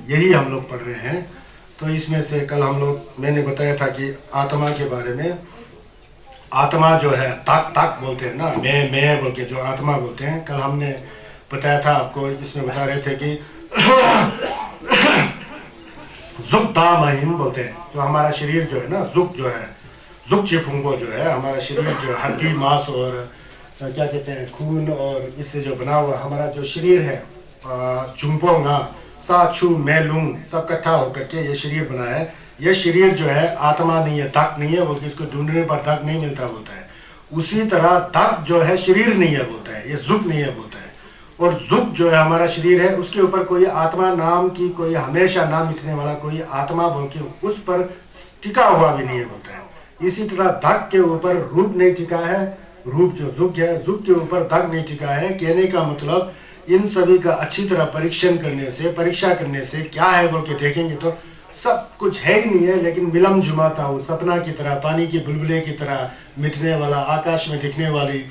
यही हम लोग पढ़ रहे हैं। तो इसमें से कल मैंने बताया था कि आत्मा के बारे में, आत्मा जो है ताक ताक बोलते हैं ना, मैं बोल के जो आत्मा बोलते हैं, कल हमने बताया था आपको, इसमें बता रहे थे कि जुक दा महिम बोलते हैं, जो हमारा शरीर जो है ना, जुक जो है, जुक चिफुंगो जो है, हमारा शरीर जो हड्डी मांस और क्या कहते हैं खून और इससे जो बना हुआ हमारा जो शरीर है, चुंपोंगा सा छू मैं लूंग सब इकट्ठा होकर के ये शरीर बना है। ये शरीर जो है आत्मा नहीं है, धक नहीं है बोलते, इसको ढूंढने पर धक नहीं मिलता बोलता है। उसी तरह धक जो है शरीर नहीं है बोलता है, ये जुक नहीं है बोलता है। और जुक जो है हमारा शरीर है, उसके ऊपर कोई आत्मा नाम की कोई हमेशा ना मिटने वाला कोई आत्मा बोल के उस पर टिका हुआ भी नहीं है बोलता है। इसी तरह धक के ऊपर रूप नहीं टिका है, रूप जो जुक है, जुक के ऊपर धक नहीं टिका है। कहने का मतलब इन सभी का अच्छी तरह परीक्षा करने से क्या है बोल के देखेंगे तो सब कुछ है ही नहीं है, लेकिन मिलम जुमाता हूँ सपना की तरह, पानी की बुलबुले की तरह मिटने वाला, आकाश में दिखने वाली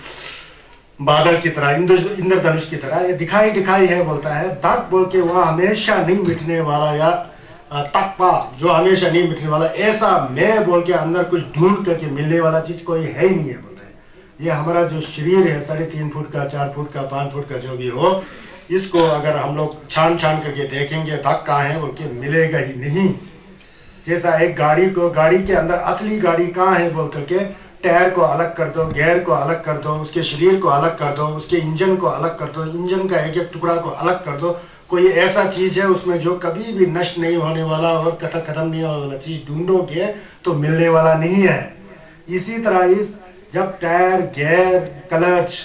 बादल की तरह, इंद्रधनुष की तरह ये दिखाई दिखाई है बोलता है। धक बोल के वह हमेशा नहीं मिटने वाला, या तकपा जो हमेशा नहीं मिटने वाला, ऐसा मैं बोल के अंदर कुछ ढूंढ करके मिलने वाला चीज कोई है ही नहीं है बोलता है। ये हमारा जो शरीर है 3.5 फुट का, 4 फुट का, 5 फुट का जो भी हो, इसको अगर हम लोग छान करके देखेंगे धक कहाँ है बोल के मिलेगा ही नहीं। जैसा एक गाड़ी के अंदर असली गाड़ी कहाँ है बोल करके टायर को अलग कर दो, गियर को अलग कर दो, उसके शरीर को अलग कर दो, उसके इंजन को अलग कर दो, इंजन का एक एक टुकड़ा को अलग कर दो, कोई ऐसा चीज है उसमें जो कभी भी नष्ट नहीं होने वाला और खत्म नहीं होने वाला चीज ढूंढोगे तो मिलने वाला नहीं है। इसी तरह जब टायर, गियर, क्लच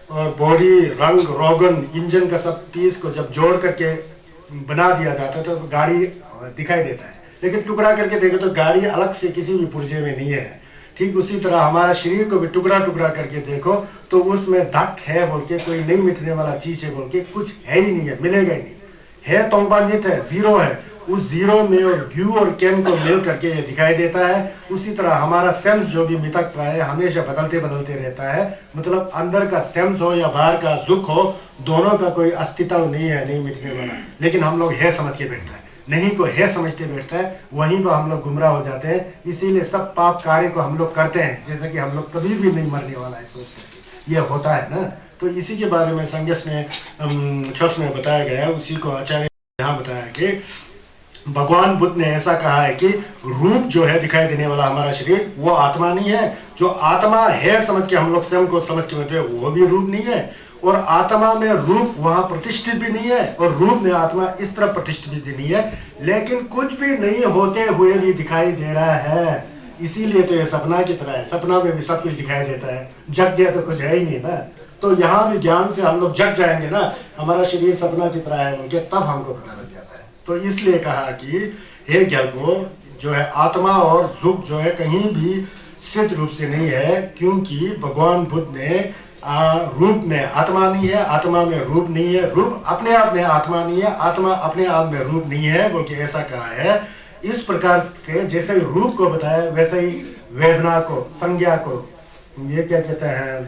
और बॉडी, रंग रोगन, इंजन का सब पीस को जब जोड़ करके बना दिया जाता है तो गाड़ी दिखाई देता है, लेकिन टुकड़ा करके देखो तो गाड़ी अलग से किसी भी पुर्जे में नहीं है। ठीक उसी तरह हमारा शरीर को भी टुकड़ा टुकड़ा करके देखो तो उसमें धक है बोल के कोई नहीं मिटने वाला चीज है बोल के कुछ है ही नहीं है, मिलेगा ही नहीं है, तोंबानित है, जीरो है। उस जीरो में और ग्यू और कैन को मिल करके ये दिखाई देता है। उसी तरह हमारा सेंस जो भी मिटक रहा है हमेशा बदलते रहता है, मतलब अंदर का सेंस हो या बाहर का जुक हो, दोनों का कोई अस्तित्व नहीं है, नहीं मिटने वाला। लेकिन हम लोग है समझ के बैठता है, नहीं को है समझते बैठता है, वहीं पर हम लोग गुमराह हो जाते हैं। इसीलिए सब पाप कार्य को हम लोग करते हैं, जैसे कि हम लोग कभी भी नहीं मरने वाला है सोच करके, ये होता है ना। तो इसी के बारे में संगस में छोस में बताया गया है, उसी को आचार्य यहाँ बताया कि भगवान बुद्ध ने ऐसा कहा है कि रूप जो है दिखाई देने वाला हमारा शरीर वो आत्मा नहीं है। जो आत्मा है समझ के हम लोग स्वयं को समझ के बैठे हैं वो भी रूप नहीं है, और आत्मा में रूप वहां प्रतिष्ठित भी नहीं है, और रूप में आत्मा इस तरह प्रतिष्ठित भी नहीं है, लेकिन कुछ भी नहीं होते हुए भी दिखाई दे रहा है। इसीलिए तो ये सपना की तरह है, सपना में भी सब कुछ दिखाई देता है, जग गया तो कुछ है ही नहीं ना। तो यहाँ भी ज्ञान से हम लोग जग जाएंगे ना, हमारा शरीर सपना की तरह है उनके, तब हमको पता लग जाता है। तो इसलिए कहा कि हे ज्ञानको जो है आत्मा और जुग जो है कहीं भी स्थित रूप से नहीं है, क्योंकि भगवान बुद्ध ने रूप में आत्मा नहीं है, आत्मा में रूप नहीं है, रूप अपने आप में आत्मा नहीं है, आत्मा अपने आप में रूप नहीं है बोल के ऐसा कहा है। इस प्रकार से जैसे ही रूप को बताया वैसे ही वेदना को, संज्ञा को, ये क्या कहते हैं,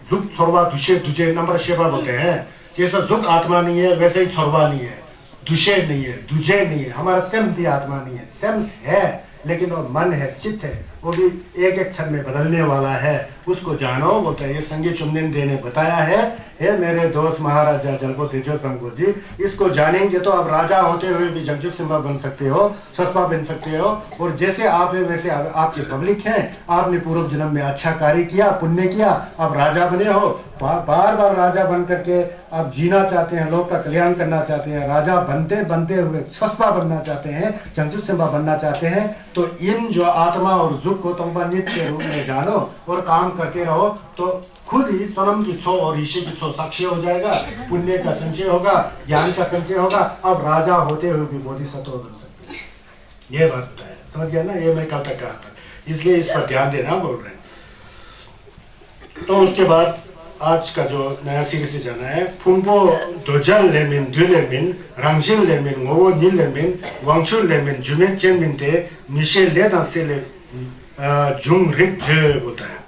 जुग छोरवा दुषे दुजे नंबर शेपा बोलते हैं। जैसे जुग आत्मा नहीं है वैसे ही छोरवा नहीं है, दुषे नहीं है, दुजे नहीं है, हमारा सेंस भी आत्मा नहीं है, सेंस है लेकिन वो मन है, चित्त है, वो भी एक एक क्षण में बदलने वाला है, उसको जानो बोलता है। ये संगी चुमनिन दे ने बताया है, हे मेरे दोस्त महाराजा जलपो तेजो संगो जी, इसको जानेंगे तो आप राजा होते हुए भी जगजुग सिंहा बन सकते हो, सस्पा बन सकते हो, और जैसे आप है वैसे आपके पब्लिक हैं, आपने पूर्व जन्म में अच्छा कार्य किया, पुण्य किया, आप राजा बने हो, बार बार राजा बन करके आप जीना चाहते हैं, लोग का कल्याण करना चाहते हैं, राजा बनते हुए सस्पा बनना चाहते हैं, जगजुग सिंहा बनना चाहते हैं, तो इन जो आत्मा और जुग को तुम नित्य के रूप में जानो और काम करते रहो, तो खुद ही स्वयं की छो और ऋषि की छो साक्षी हो जाएगा, पुण्य का संचय होगा, ज्ञान का संचय होगा, अब राजा होते हुए भी बोधिसत्व बन सकते हैं। ये बात बताया, समझ गया ना, ये मैं कल तक कहा था, इसलिए इस पर ध्यान देना बोल रहे हैं। तो उसके बाद आज का जो नया सीरीज से जाना है, फुम्पो दोजन लेमिन दुलेमिन रंगजिन लेमिन वो नील लेमिन वांगशुल लेमिन जुमे चेमिन ते मिशेल ले दांसे ले जुंग रिक बोलता है।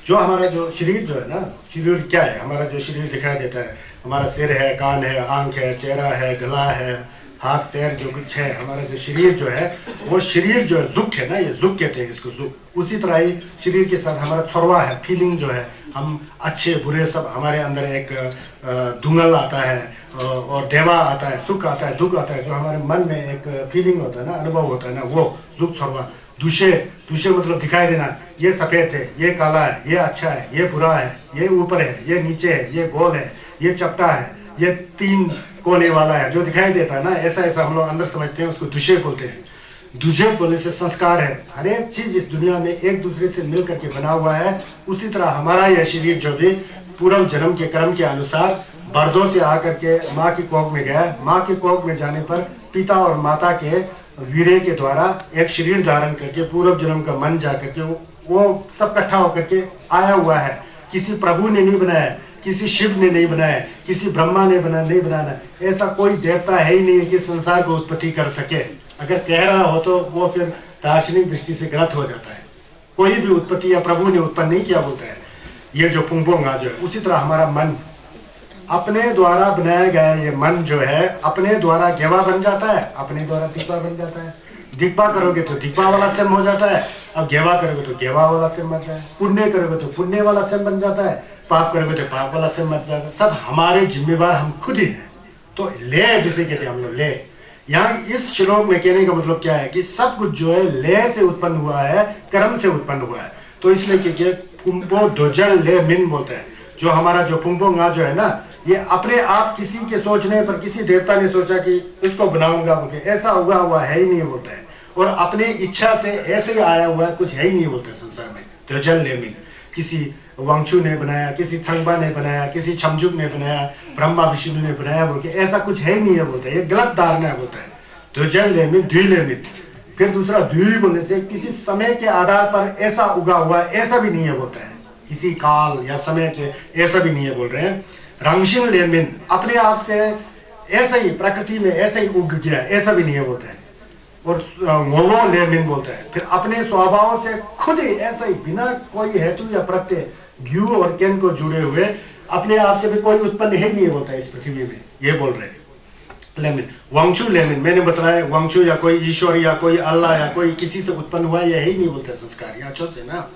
जो हमारा जो शरीर जो है ना, शरीर क्या है, हमारा जो शरीर दिखाई देता है, हमारा सिर है, कान है, आंख है, चेहरा है, गला है, हाथ पैर जो कुछ है, हमारा जो शरीर जो है, वो शरीर जो है जुक है ना, ये जुक कहते हैं इसको, जुक। उसी तरह ही शरीर के साथ हमारा थोरवा है, फीलिंग जो है, हम अच्छे बुरे सब हमारे अंदर एक धुंगल आता है और देवा आता है, सुख आता है, दुख आता है, जो हमारे मन में एक फीलिंग होता है ना, अनुभव होता है ना, वो दुख थोरवा। दूसरे दूसरे मतलब दिखाई देना, ये सफेद है, ये काला है, ये अच्छा है, ये बुरा है, ये ऊपर है, ये नीचे है, ये गोल है, ये चपटा है, ये 3 कोने वाला है, जो दिखाई देता है ना, ऐसा ऐसा हम लोग अंदर समझते हैं, उसको दुशे बोलते हैं। दुशे बोलने से संस्कार है, हर एक चीज इस दुनिया में एक दूसरे से मिल करके बना हुआ है। उसी तरह हमारा यह शरीर जो भी पूर्व जन्म के कर्म के अनुसार बर्दों से आकर के माँ की कोख में गया, माँ की कोख में जाने पर पिता और माता के वीर्य के द्वारा एक शरीर धारण करके पूर्व जन्म का मन जा करके वो सब इकट्ठा होकर के आया हुआ है। किसी प्रभु ने नहीं बनाया, किसी शिव ने नहीं बनाया, किसी ब्रह्मा ने नहीं बनाना। ऐसा कोई देवता है ही नहीं है कि संसार को उत्पत्ति कर सके। अगर कह रहा हो तो वो फिर दार्शनिक दृष्टि से गलत हो जाता है। कोई भी उत्पत्ति या प्रभु ने उत्पन्न नहीं किया बोलता है। ये जो पुंगपोंगा जो है, उसी तरह हमारा मन अपने द्वारा बनाया गया, ये मन जो है अपने द्वारा गेवा बन जाता है, अपने द्वारा दीपा बन जाता है। दीपा करोगे तो दीपा वाला सेम हो जाता है, अब गेवा करोगे तो गेवा वाला सेम बन जाता है। पुण्य करोगे तो पुण्य वाला सेम बन जाता है, पाप करोगे तो पाप वाला सेम बन जाता है। सब हमारे जिम्मेवार हम खुद ही हैं। तो ले जिसे कहते हैं हम लोग, ले। यहाँ इस श्लोक में कहने का मतलब क्या है कि सब कुछ जो है ले से उत्पन्न हुआ है, कर्म से उत्पन्न हुआ है। तो इसलिए कि पुंपो दोजल ले मिन बोलते हैं। जो हमारा जो पुंपोंगा जो है ना, ये अपने आप किसी के सोचने पर, किसी देवता ने सोचा कि इसको बनाऊंगा बोलते, ऐसा हुआ है ही नहीं बोलता है। और अपने इच्छा से ऐसे ही आया हुआ है, कुछ है ही नहीं बोलते संसार में। दोजल ले मिन, किसी वांगचू ने बनाया, किसी थंगबा ने बनाया, किसी छमजुक ने बनाया, ब्रह्मा विष्णु ने बनाया बोल के, ऐसा कुछ है ही नहीं है बोलता है। ये गलत धारणा है बोलता है। दोजल ले मिन, द्वि ले मिन। फिर दूसरा द्वि बोलने से किसी समय के आधार पर ऐसा उगा हुआ है, ऐसा भी नहीं है बोलता है। किसी काल या समय के ऐसा भी नहीं है बोल रहे हैं। रंगशिन लेमिन, अपने आप से ऐसा ही प्रकृति में ऐसा ही उग गया, ऐसा भी नहीं है बोलता है। और मोवो लेमिन बोलता है, फिर अपने स्वभाव से खुद ही ऐसा ही बिना कोई हेतु या प्रत्यय ग्यू और केन को जुड़े हुए अपने आप से भी कोई उत्पन्न है ही नहीं बोलता है इस पृथ्वी में। ये बोल रहे हैं लेमिन। वांगचू लेमिन, मैंने बताया वांगचू या कोई ईश्वर या कोई अल्लाह या कोई किसी से उत्पन्न हुआ, यह ही नहीं बोलते संस्कार, या अच्छो से ना।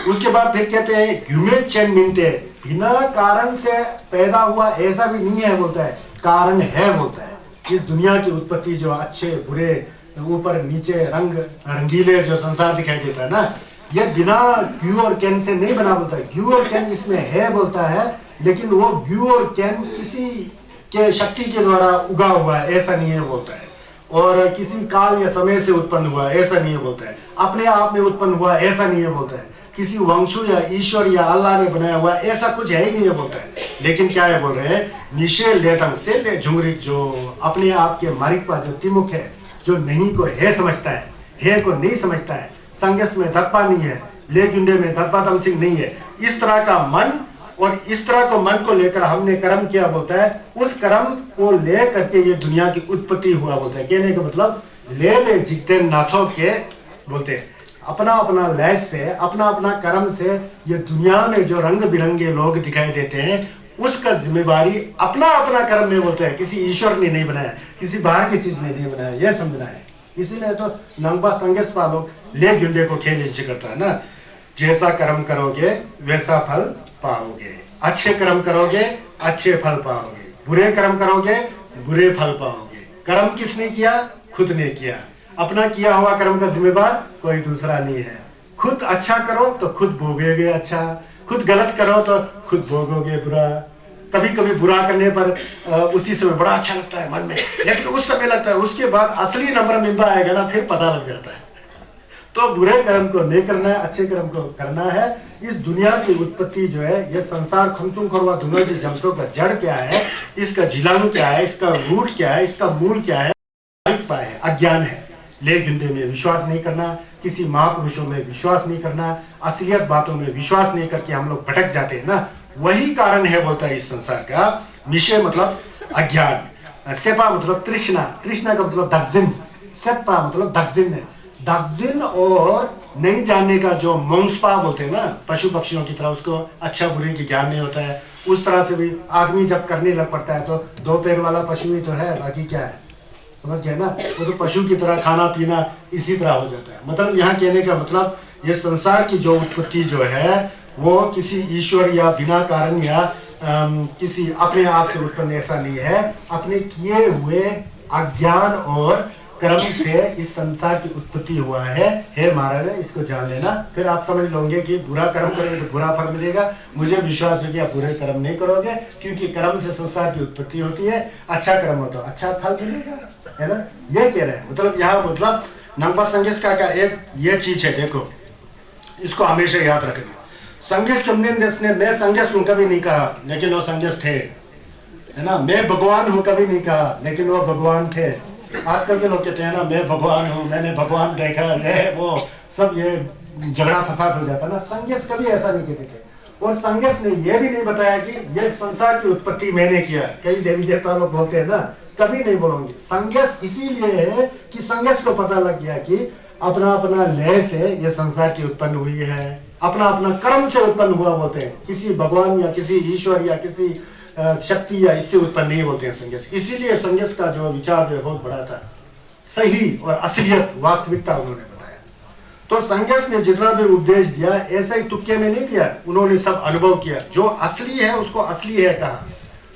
उसके बाद फिर कहते हैं ग्यूमेट चैन मिनते, बिना कारण से पैदा हुआ ऐसा भी नहीं है बोलता है, कारण है बोलता है। इस दुनिया की उत्पत्ति जो अच्छे बुरे, ऊपर नीचे रंग रंगीले जो संसार दिखाई देता है ना, ये बिना ग्यू और कैन से नहीं बना बोलता है। ग्यू और कैन इसमें है बोलता है, लेकिन वो ग्यू और कैन किसी के शक्ति के द्वारा उगा हुआ है, ऐसा नहीं है बोलता है। और किसी काल या समय से उत्पन्न हुआ है, ऐसा नहीं है बोलता है। अपने आप में उत्पन्न हुआ, ऐसा नहीं है बोलता है। किसी वंशु या ईश्वर या अल्लाह ने बनाया हुआ, ऐसा कुछ है ही नहीं है बोलता है। लेकिन क्या है बोल रहे हैं, निशे लेतंग से ले झुंगरी, जो अपने आप के मारिकपा जो तिमुख है, जो नहीं को है समझता है को नहीं समझता है, संगस में दर्पा नहीं है, ले जुंडे में दर्पा तमसिंग नहीं है, इस तरह का मन, और इस तरह को मन को लेकर हमने कर्म किया बोलता है। उस कर्म को ले करके ये दुनिया की उत्पत्ति हुआ बोलता है। कहने का मतलब ले जितने नाथों के बोलते हैं, अपना अपना लैस से, अपना अपना कर्म से ये दुनिया में जो रंग बिरंगे लोग दिखाई देते हैं, उसका जिम्मेवारी अपना अपना कर्म में बोलते हैं। किसी ईश्वर ने नहीं बनाया, किसी बाहर की चीज ने नहीं बनाया, यह समझना है। इसीलिए तो नंबा संगेश लोग ले झुंडे को खेल करता है ना, जैसा कर्म करोगे वैसा फल पाओगे। अच्छे कर्म करोगे अच्छे फल पाओगे, बुरे कर्म करोगे बुरे फल पाओगे। कर्म किसने किया? खुद ने किया। अपना किया हुआ कर्म का जिम्मेवार कोई दूसरा नहीं है। खुद अच्छा करो तो खुद भोगोगे अच्छा, खुद गलत करो तो खुद भोगोगे बुरा। कभी कभी बुरा करने पर उसी समय बड़ा अच्छा लगता है मन में, लेकिन उस समय लगता है, उसके बाद असली नंबर निंदा आएगा ना, फिर पता लग जाता है। तो बुरे कर्म को नहीं करना है, अच्छे कर्म को करना है। इस दुनिया की उत्पत्ति जो है, ये संसार खमसुम खरवा दुनिया की जमसों का जड़ क्या है, इसका जीवाणु क्या है, इसका रूट क्या है, इसका मूल क्या है, अज्ञान है। ले गुंडे में विश्वास नहीं करना, किसी महापुरुषों में विश्वास नहीं करना, असलियत बातों में विश्वास नहीं करके हम लोग भटक जाते हैं ना, वही कारण है बोलता है इस संसार का। मिशे मतलब अज्ञान, सेपा मतलब तृष्णा, तृष्णा का मतलब दग्जिन, सेपा मतलब दग्जिन है। दग्जिन और नहीं जानने का जो मंगस्पा बोलते हैं ना, पशु पक्षियों की तरह, उसको अच्छा बुरे की ज्ञान नहीं होता है। उस तरह से भी आदमी जब करने लग पड़ता है तो दो पैर वाला पशु ही तो है, बाकी क्या है। समझ गए ना? वो तो पशु की तरह खाना पीना इसी तरह हो जाता है। मतलब यहाँ कहने का मतलब ये संसार की जो उत्पत्ति जो है वो किसी ईश्वर या बिना कारण या किसी अपने आप से उत्पन्न ऐसा नहीं है, अपने किए हुए अज्ञान और कर्म से इस संसार की उत्पत्ति हुआ है। हे महाराज, इसको जान लेना, फिर आप समझ लोगे कि बुरा कर्म करोगे तो बुरा फल मिलेगा। मुझे विश्वास है कि आप बुरे कर्म नहीं करोगे, क्योंकि कर्म से संसार की उत्पत्ति होती है। अच्छा कर्म हो तो अच्छा फल मिलेगा, है ना? ये कह रहे हैं। मतलब यहाँ मतलब नंबर संगेश का एक ये चीज है, देखो इसको हमेशा याद रखना। संगेश चुमने ने मैं संगेश हूं कभी नहीं कहा, लेकिन वो संगेश थे, है ना? मैं भगवान हूं कभी नहीं कहा, लेकिन वो भगवान थे। आजकल के लोग कहते हैं ना मैं भगवान हूँ, मैंने भगवान देखा है, वो सब ये झगड़ा फसाद हो जाता ना। संगेश कभी ऐसा नहीं कहते थे। और संगेश ने यह भी नहीं बताया कि ये संसार की उत्पत्ति मैंने किया। कई देवी देवता लोग बोलते हैं ना, कभी नहीं बोलोगे। संगेश इसीलिए है कि संगेश को पता लग गया कि अपना अपना लय से ये संसार की उत्पन्न हुई है, अपना अपना कर्म से उत्पन्न हुआ बोलते हैं। किसी भगवान या किसी ईश्वर या किसी शक्ति या इससे उत्पन्न नहीं होते हैं संगेश। इसीलिए संगेश का जो विचार जो बहुत बड़ा था, सही और असलियत वास्तविकता उन्होंने बताया। तो संगेश ने जितना भी उपदेश दिया ऐसे ही तुक्के में नहीं दिया, उन्होंने सब अनुभव किया। जो असली है उसको असली है कहा।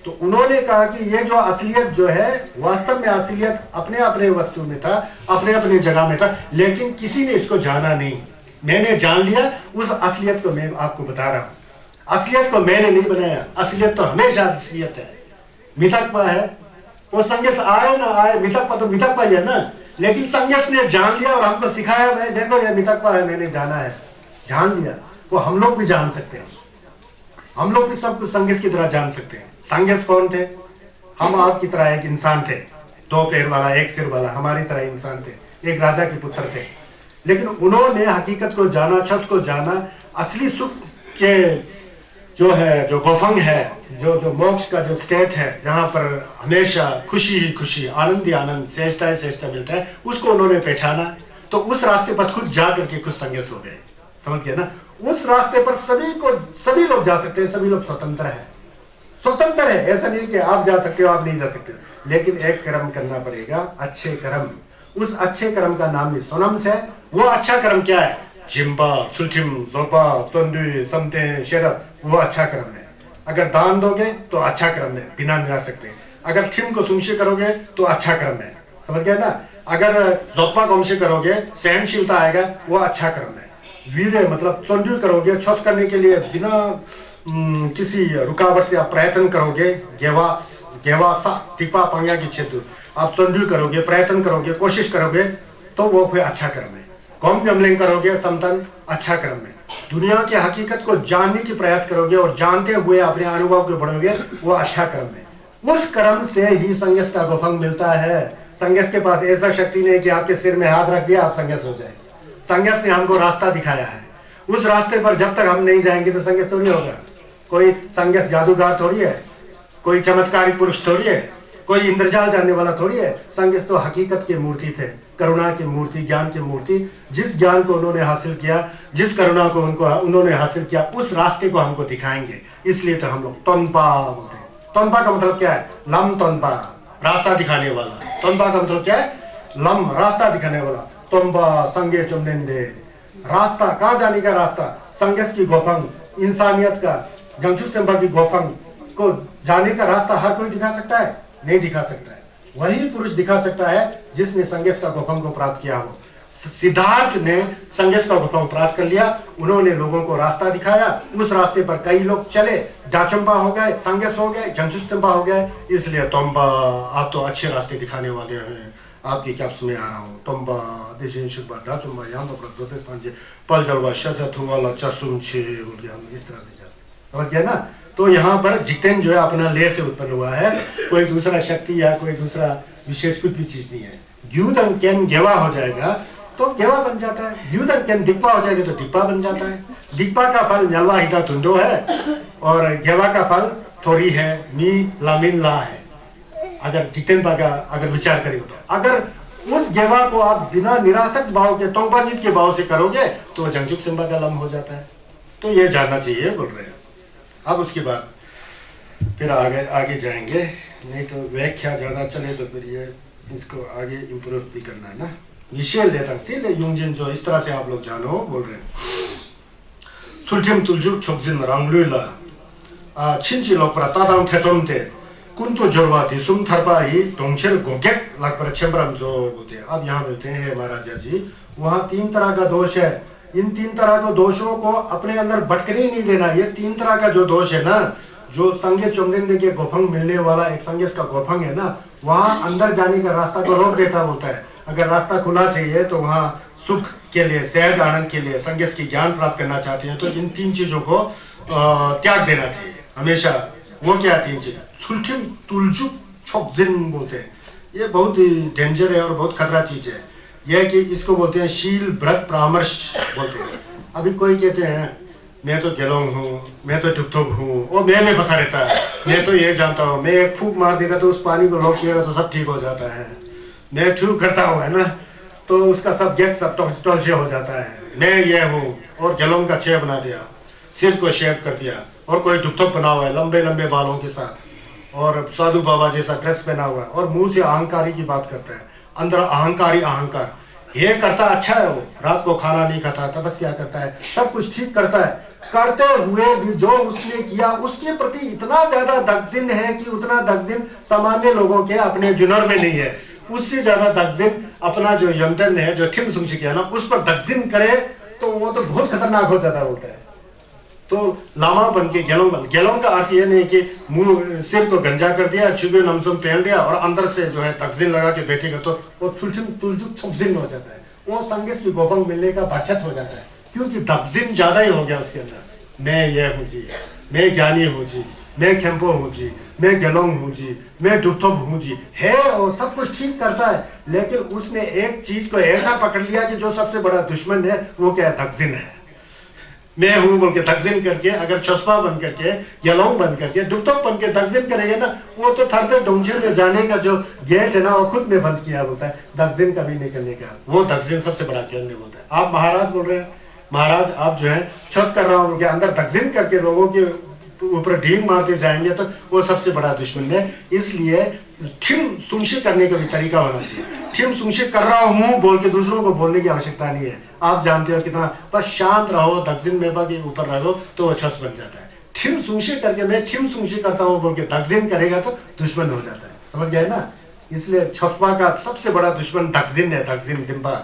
तो उन्होंने कहा कि ये जो असलियत जो है, वास्तव में असलियत अपने अपने वस्तु में था, अपने अपने जगह में था, लेकिन किसी ने इसको जाना नहीं। मैंने जान लिया, उस असलियत को मैं आपको बता रहा हूं। असलियत को मैंने नहीं बनाया, असलियत तो हमेशा असलियत है। मिथकपा है, वो संगेश आए ना आए, मिथकपा तो मिथकपा ही है ना। लेकिन संगेश ने जान लिया और हमको सिखाया, भाई देखो ये मिथकपा है, मैंने जाना है, जान लिया। वो हम लोग भी जान सकते हैं, हम लोग भी सब कुछ संगेश की तरह जान सकते हैं। संगेश कौन थे? हम आपकी तरह एक इंसान थे, दो पैर वाला एक सिर वाला, हमारी तरह इंसान थे, एक राजा के पुत्र थे। लेकिन उन्होंने हकीकत को जाना, छस को जाना, असली सुख के जो है, जो गोफंग है, जो मोक्ष का जो स्टेट है, जहां पर हमेशा खुशी ही खुशी, आनंद ही आनंद, सहजता ही सहजता मिलता है, उसको उन्होंने पहचाना। तो उस रास्ते पर खुद जा करके कुछ संगेश हो गए। समझ गए ना? उस रास्ते पर सभी लोग जा सकते हैं, सभी लोग स्वतंत्र है, स्वतंत्र है। ऐसा नहीं कि आप जा सकते हो, आप नहीं जा सकते हो। लेकिन एक कर्म करना पड़ेगा, अच्छे कर्म। उस अच्छे कर्म का नाम ही सोनम्स है। वो अच्छा कर्म क्या है? जिम्बा, सुलचिम, जोपा, तंदुई, समते, शेरप, वो अच्छा कर्म है। अगर दान दोगे तो अच्छा कर्म है, बिना निराश सकते। अगर ठिम को सुनशे करोगे तो अच्छा कर्म है। समझ गए ना? अगर जोपा कौमशे करोगे, सहनशीलता आएगा, वो अच्छा कर्म है। वीर मतलब तंदुई करोगे, छस करने के लिए बिना किसी रुकावट से आप प्रयत्न करोगे, गेवा टिपा पंगा की क्षेत्र आप तंदुई करोगे, प्रयत्न करोगे, कोशिश करोगे, तो वो फिर अच्छा कर्म है। कौम गमलिंग करोगे, समतन, अच्छा कर्म है। दुनिया की हकीकत को जानने की प्रयास करोगे और जानते हुए अपने अनुभव को बढ़ोगे, वो अच्छा कर्म है। उस कर्म से ही संगेश का गोफंग मिलता है। संगेश के पास ऐसा शक्ति नहीं कि आपके सिर में हाथ रख दिया आप संगेश हो जाए। संगेश ने हमको रास्ता दिखाया है। उस रास्ते पर जब तक हम नहीं जाएंगे तो संगेश थोड़ी होगा। कोई संगेश जादूगर थोड़ी है, कोई चमत्कारी पुरुष थोड़ी है, कोई इंद्रजाल जानने वाला थोड़ी है। संगेश तो हकीकत की मूर्ति थे, करुणा की मूर्ति, ज्ञान की मूर्ति। जिस ज्ञान को उन्होंने हासिल किया, जिस करुणा को उन्होंने हासिल किया, उस रास्ते को हमको दिखाएंगे। इसलिए तो हम लोग तोन्पा बोलते हैं। तोन्पा का मतलब क्या है? लम तोन्पा, रास्ता दिखाने वाला। तोन्पा का मतलब क्या है? लम, रास्ता दिखाने वाला। तोन्पा संगे चुमनेंदे, रास्ता, कहाँ जाने का रास्ता? संगेश की गोफंग, इंसानियत का, जंगशु सेम्पा की गोफंग को जाने का रास्ता हर कोई दिखा सकता है? नहीं दिखा सकता है। वही पुरुष दिखा सकता है जिसने संगेश का गोफंग को प्राप्त किया हो। सिद्धार्थ ने संगेश का गोफंग प्राप्त कर लिया। उन्होंने लोगों को रास्ता दिखाया। उस रास्ते पर कई लोग चले, डाचुम्बा हो गए, संगेश हो गए, जंगशुसेम्पा हो गए। इसलिए तोम्बा, आप तो अच्छे रास्ते दिखाने वाले हैं, आपकी कैप्स में आ रहा हूँ। तोम्बा देशिन शुभा डाचुम्बा यहाँ पर पल जलवा शजत वाला चसुम छे, इस तरह से जाते। समझ गया ना? तो यहाँ पर जितेन जो है अपना ले से उत्पन्न हुआ है, कोई दूसरा शक्ति या कोई दूसरा विशेष कुछ भी चीज नहीं है। ग्यूदन केन गेवा हो जाएगा तो गेवा बन जाता है, ग्यूदन केन दिक्पा हो जाएगा तो दिक्पा बन जाता है। दिक्पा का फल नलवा हिता तुंडो है और गेवा का फल थोड़ी है, मी लामिन ला है। अगर जितेन का अगर विचार करें तो अगर उस गेवा को आप बिना निरासक्त भाव के, तोंपानित के भाव से करोगे तो जंगजुक सिम्बा का लम हो जाता है। तो ये जानना चाहिए बोल रहे हैं। अब उसके बाद फिर आगे जाएंगे, नहीं तो व्याख्या ज्यादा चले तो फिर ये इसको आगे इम्प्रूव भी करना है ना। विशेल देता सिले यूंजिन जो इस तरह से आप लोग जानो बोल रहे हैं। सुल्टिम तुलजुक छोकजिन रंगलुला छिंची लोपरा तादाम थेतोमते कुंतो जोरवा दिसुम थरपा ही डोंगचेल गोगेक लगपर चेंबरम जो बोलते हैं। अब यहाँ बोलते हैं महाराजा जी वहाँ 3 तरह का दोष है। इन 3 तरह के दोषों को अपने अंदर भटकने नहीं देना। ये 3 तरह का जो दोष है ना, जो संगे चुमलिंग के गोफंग मिलने वाला एक संगेस का गोफंग है ना, वहाँ अंदर जाने का रास्ता को रोक देता बोलता है। अगर रास्ता खुला चाहिए तो वहाँ सुख के लिए, सहज आनंद के लिए, संगेस की ज्ञान प्राप्त करना चाहते हैं तो इन 3 चीजों को त्याग देना चाहिए हमेशा। वो क्या 3 चीज? सुल्टिम तुलजुक छोकजिन बोलते हैं। ये बहुत ही डेंजर है और बहुत खतरा चीज है। यह कि इसको बोलते हैं शील व्रत परामर्श बोलते हैं। अभी कोई कहते हैं मैं तो गेलोंग हूँ, मैं तो टुकटुक हूँ, वो मैं में फंसा रहता है। मैं तो ये जानता हूँ, मैं एक फूक मार देगा तो उस पानी को रोक देगा तो सब ठीक हो जाता है। मैं ठूक करता हूँ है ना, तो उसका सब गैक सब टॉलचे हो जाता है। मैं ये हूँ और गेलोंग का छेह बना दिया, सिर को शेव कर दिया और कोई टुकटुक बना हुआ है लंबे लंबे बालों के साथ और साधु बाबा जैसा ड्रेस पहना हुआ है और मुंह से अहंकारी की बात करता है। अंदर अहंकारी अहंकार ये करता अच्छा है। वो रात को खाना नहीं खाता, तपस्या करता है, सब कुछ ठीक करता है। करते हुए भी जो उसने किया उसके प्रति इतना ज्यादा दगजिन है कि उतना दगजिन सामान्य लोगों के अपने जुनर में नहीं है। उससे ज्यादा दगजिन अपना जो यंतन है, जो ठिम सुमशी किया ना, उस पर दगजिन करे तो वो तो बहुत खतरनाक हो जाता बोलता है। तो लामा बन के गेलोंग बन। गेलोंग का अर्थ ये नहीं कि मुंह सिर को गंजा कर दिया, चुबे नमसम पहन दिया और अंदर से जो है तगजिन लगा के बैठेगा तो वो सुल्चिम तुलजुक छोकजिन हो जाता है। वो संगेस की गोपंग मिलने का बचत हो जाता है क्योंकि दगजिन ज्यादा ही हो गया उसके अंदर। मैं ये हूँ जी, मैं ज्ञानी हूँ जी, मैं खेम्पो हूँ जी, मैं गेलोंग हूँ जी, मैं डुकथोप हूँ जी है और सब कुछ ठीक करता है। लेकिन उसने एक चीज को ऐसा पकड़ लिया कि जो सबसे बड़ा दुश्मन है वो क्या है? दगजिन है। मैं हूं बोल के तगजिन करके अगर चस्पा बन करके यलोंग बन करके डुकटोक बन के तगजिन करेंगे ना, वो तो थरदे डोंगचे में जाने का जो गेट है ना वो खुद में बंद किया बोलता है। तगजिन कभी नहीं करने का। वो तगजिन सबसे बड़ा केंद्र बोलता है। आप महाराज बोल रहे हैं, महाराज आप जो है छस कर रहा हूं उनके अंदर तगजिन करके लोगों के ऊपर ढींग मारते जाएंगे तो वो सबसे बड़ा दुश्मन है। इसलिए ठिम सुंशी करने का भी तरीका होना चाहिए। ठिम सुंशी कर रहा हूं बोल के दूसरों को बोलने की आवश्यकता नहीं है। आप जानते हो कितना, बस शांत रहो, दगजिन मेबा के ऊपर रहो तो वो छस बन जाता है। ठिम सुंशी करके मैं ठिम सुंशी करता हूं बोल के दगजिन करेगा तो दुश्मन हो जाता है। समझ गए ना? इसलिए छसपा का सबसे बड़ा दुश्मन दगजिन है। दगजिन जिम्बा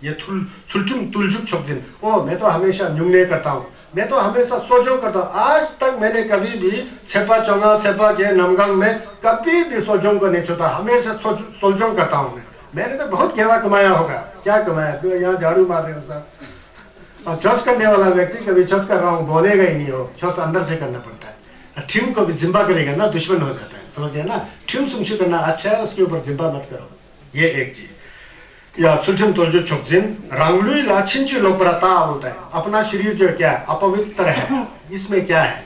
ये सुल्चुम तुलजुक छोकजिन। ओ मैं तो हमेशा न्यूंगने करता हूँ, मैं तो हमेशा सोचो करता हूँ। आज तक मैंने कभी भी छेपा चौंगा छेपा के नमगंग में कभी भी सोचों को नहीं छूता, हमेशा सोचों करता हूँ। मैंने तो बहुत घेवा कमाया होगा। क्या कमाया? तो यहाँ झाड़ू मार रहे हो सब। और छस करने वाला व्यक्ति कभी छस कर रहा हूँ बोलेगा ही नहीं हो। छस अंदर से करना पड़ता है। ठिम को भी जिम्बा करेगा ना दुश्मन हो जाता है। समझ गया ना? ठिम सुंशी करना अच्छा है, उसके ऊपर जिम्बा मत करो। ये एक चीज। या सुल्टिम तुलजुक छोकजिन रंगलुई लाछिंची लोपरता बोलता है। अपना शरीर जो क्या है? अपवित्र है। इसमें क्या है?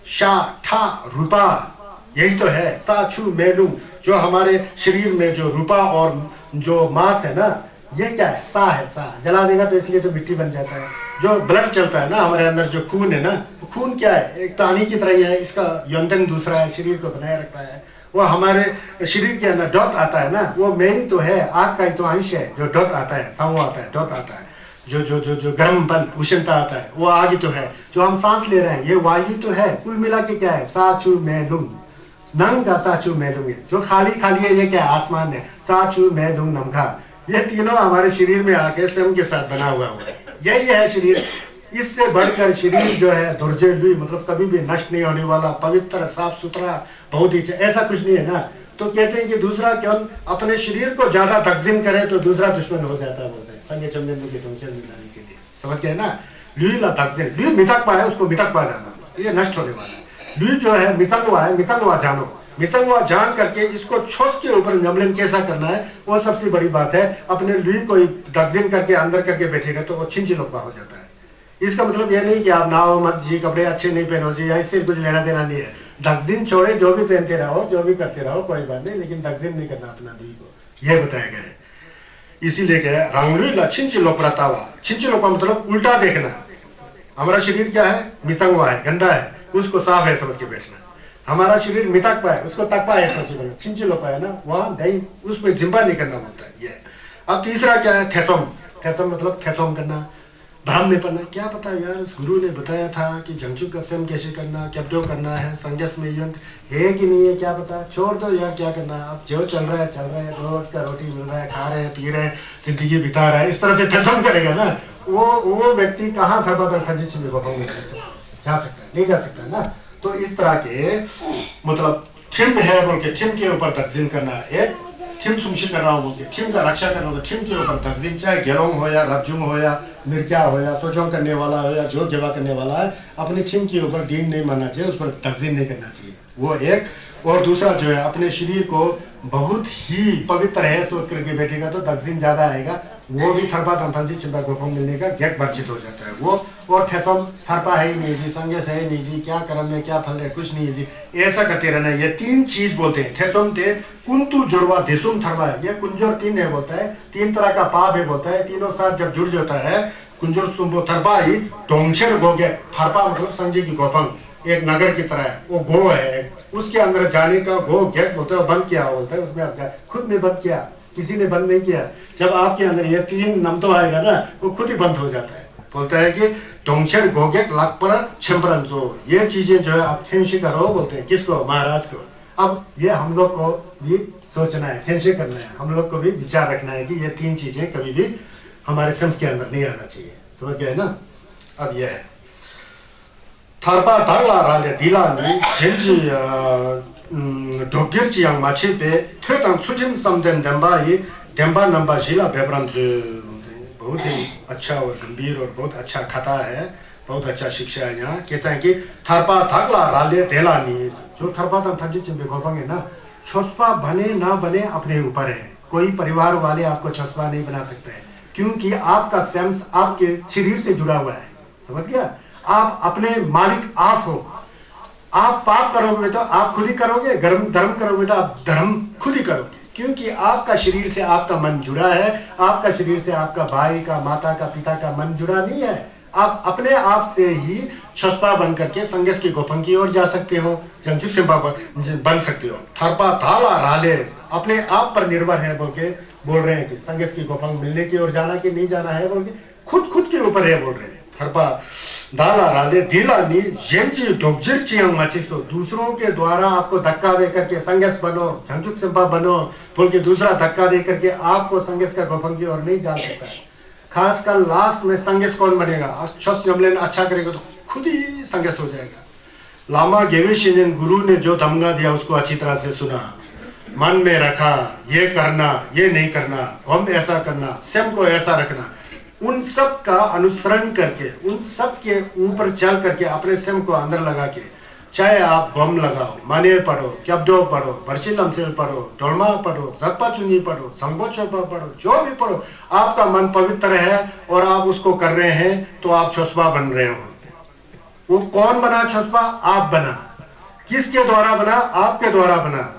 शा ठा रूपा, यही तो है। सा छू मेलू, जो हमारे शरीर में जो रूपा और जो मांस है ना, ये क्या है? सा है। सा जला देगा तो इसलिए तो मिट्टी बन जाता है। जो ब्लड चलता है ना हमारे अंदर, जो खून है ना, खून क्या है? एक पानी की तरह ही है। इसका यंत्रण दूसरा है, शरीर को बनाए रखता है। वो हमारे शरीर के अंदर डॉट आता है ना, वो मेरी तो है, आग का ही तो अंश है। जो डॉट आता है, सामू आता है, डॉट आता है, जो जो जो जो गर्मपन उष्णता आता है, वो आग ही तो है। जो हम सांस ले रहे हैं ये वायु तो है। कुल मिला के क्या है? साचू मेलुंग नंग का साचू मेलुंग है। जो खाली खाली है ये क्या है? आसमान है। साचू मेलुंग नमघा, ये तीनों हमारे शरीर में आके स्वयं के साथ बना हुआ है। यही है शरीर। इससे बढ़कर शरीर जो है दुर्जय मतलब कभी भी नष्ट नहीं होने वाला, पवित्र, साफ सुथरा, बहुत ही ऐसा कुछ नहीं है ना। तो कहते हैं कि दूसरा क्यों अपने शरीर को ज्यादा तगजिम करे तो दूसरा दुश्मन हो जाता है बोलते हैं। संगे चमने के तुमसे मिलाने के लिए। समझ गए ना? लुईला तगजिम, लुई मितक पाए उसको मितक पा जाना, ये नष्ट होने वाला है। लुई जो है मितंगवा है, मितंगवा जानो। मितंगवा जान करके इसको छोस के ऊपर नमलन कैसा करना है वो सबसे बड़ी बात है। अपने लुई को तगजिम करके अंदर करके बैठेगा तो वो छिंची लोपा हो जाता है। इसका मतलब यह नहीं कि आप नाओ मत जी, कपड़े अच्छे नहीं पहनो जी, या इससे कुछ लेना देना नहीं है। दगजिन छोड़े, जो भी पहनते रहो, जो भी करते रहो, कोई बात नहीं, लेकिन दगजिन नहीं करना अपना भी को, यह बताया गया है। इसीलिए क्या है? रंगलुई छिंची लोपरातावा। छिंची लोपा मतलब उल्टा देखना। हमारा शरीर क्या है? मितंगवा है, गंदा है, उसको साफ है समझ के बैठना। हमारा शरीर मिटक पाए, उसको तक पाए, सोची बोले छिंची लो पाए ना, वहाँ नहीं, उसमें जिम्बा नहीं करना होता है ये। अब तीसरा क्या है, थेसम। थेसम मतलब थेसम करना, भ्रम में पड़ना। क्या पता यार, उस गुरु ने बताया था कि जंगचुक का सेम कैसे करना, कैप्टो करना है, संगस में यंत्र है कि नहीं है, क्या पता, छोड़ दो यार, क्या करना है, अब जो चल रहा है, रोज का रोटी मिल रहा है, खा रहे हैं, पी रहे हैं, जिंदगी बिता रहा है, इस तरह से थेसम करेगा ना, वो व्यक्ति कहाँ जा सकता है, नहीं जा सकता है ना। तो इस तरह के मतलब ठिम है बोल के ठिम के ऊपर तर्जीम करना, एक ठिम सुमशी कर रहा हूँ बोल के ठिम का रक्षा कर रहा हूँ, ठिम के ऊपर तर्जीम, चाहे गेलोंग हो या रबजुम हो या मिर्क्या हो या सोचों करने वाला हो या जो गेवा करने वाला है, अपने ठिम के ऊपर दीन नहीं मानना चाहिए, उस पर तर्जीम नहीं करना चाहिए, वो एक। और दूसरा जो है, अपने शरीर को बहुत ही पवित्र है सोच करके बैठेगा तो तर्जीम ज्यादा आएगा, वो भी थरपा तंथी चिंता गोपम मिलने का गैक वर्जित हो जाता है वो। और थेसम थरपा है ही नहीं जी, संगस है ही नहीं जी, क्या कर्म है क्या फल है कुछ नहीं है जी, ऐसा करते रहना। ये तीन चीज बोलते हैं थेसम थे कुंतु जुड़वा दिसुम थरपा है, ये कुंजर तीन है बोलता है, तीन तरह का पाप है बोलता है, तीनों साथ जब जुड़ जाता है कुंजर सुम्बो थरपा ही डोंगशर गोगे, थरपा मतलब संजय की गोपंग, एक नगर की तरह है, वो गो है, उसके अंदर जाने का गो गेट बोलते हैं, बंद किया बोलता है, उसमें आप जाए, खुद ने बंद किया, किसी ने बंद नहीं किया। जब आपके अंदर ये तीन नमतो आएगा ना, वो खुद ही बंद हो जाता है। बोलता है कि डोंगचर गोगेक लाकपर छिम्परन, जो ये चीजें जो है आप खेंशी करो बोलते हैं, किसको, महाराज को। अब ये हम लोग को भी सोचना है, खेंशी करना है, हम लोग को भी विचार रखना है कि ये तीन चीजें कभी भी हमारे सेंस के अंदर नहीं आना चाहिए, समझ गए ना। अब यह है थरपा धरला राले दिलानी झेंजी ढोगिरचियांग माछी पे थेतंग सुजिम समदेन डेम्बा ही डेम्बा नंबा जिला बेब्रंज, बहुत ही अच्छा और गंभीर और बहुत अच्छा कथा है, बहुत अच्छा शिक्षा है। यहाँ कहते हैं कि थरपा थगला राले देलानी, जो थरपा थंजी चिंबे गोफंग है ना, छुस्पा बने ना बने अपने ऊपर है, कोई परिवार वाले आपको छुस्पा नहीं बना सकते हैं, क्योंकि आपका सेंस आपके शरीर से जुड़ा हुआ है, समझ गया। आप अपने मालिक आप हो, आप पाप करोगे तो आप खुद ही करोगे, धर्म करोगे तो आप धर्म खुद ही करोगे, क्योंकि आपका शरीर से आपका मन जुड़ा है, आपका शरीर से आपका भाई का, माता का, पिता का मन जुड़ा नहीं है। आप अपने आप से ही छस्पा बन करके संगस की गोपन की ओर जा सकते हो, जंगचुक से बन सकते हो। थरपा थाला राले अपने आप पर निर्भर है बोल के बोल रहे हैं कि संगस की गोपन मिलने की ओर जाना कि नहीं जाना है बोल के खुद के ऊपर है बोल रहे हैं। थरपा दाला राले दिलानी जेंजी डोगजिर चियांग माचिसो, दूसरों के द्वारा आपको धक्का दे करके संगस बनो, जंगचुक सिंपा बनो बोल के दूसरा धक्का दे करके आपको संगस का गोपन की ओर नहीं जा सकता है। खासकर लास्ट में संगस कौन बनेगा, अच्छा करेगा तो खुद ही संगस हो जाएगा। लामा गेविशिन गुरु ने जो धमगा दिया उसको अच्छी तरह से सुना, मन में रखा, ये करना ये नहीं करना, हम ऐसा करना, स्वयं को ऐसा रखना, उन सब का अनुसरण करके, उन सब के ऊपर चल करके अपने स्वयं को अंदर लगा के, चाहे आप गम लगाओ, माने पढ़ो, क्यब्दो पढ़ो, बर्चिलमसेल पढ़ो, डोलमा पढ़ो, जप्पा चुनी पढ़ो, संगो चोपा पढ़ो, जो भी पढ़ो, आपका मन पवित्र है और आप उसको कर रहे हैं तो आप छुस्पा बन रहे हो। वो कौन बना छुस्पा? आप बना। किसके द्वारा बना? आपके द्वारा बना।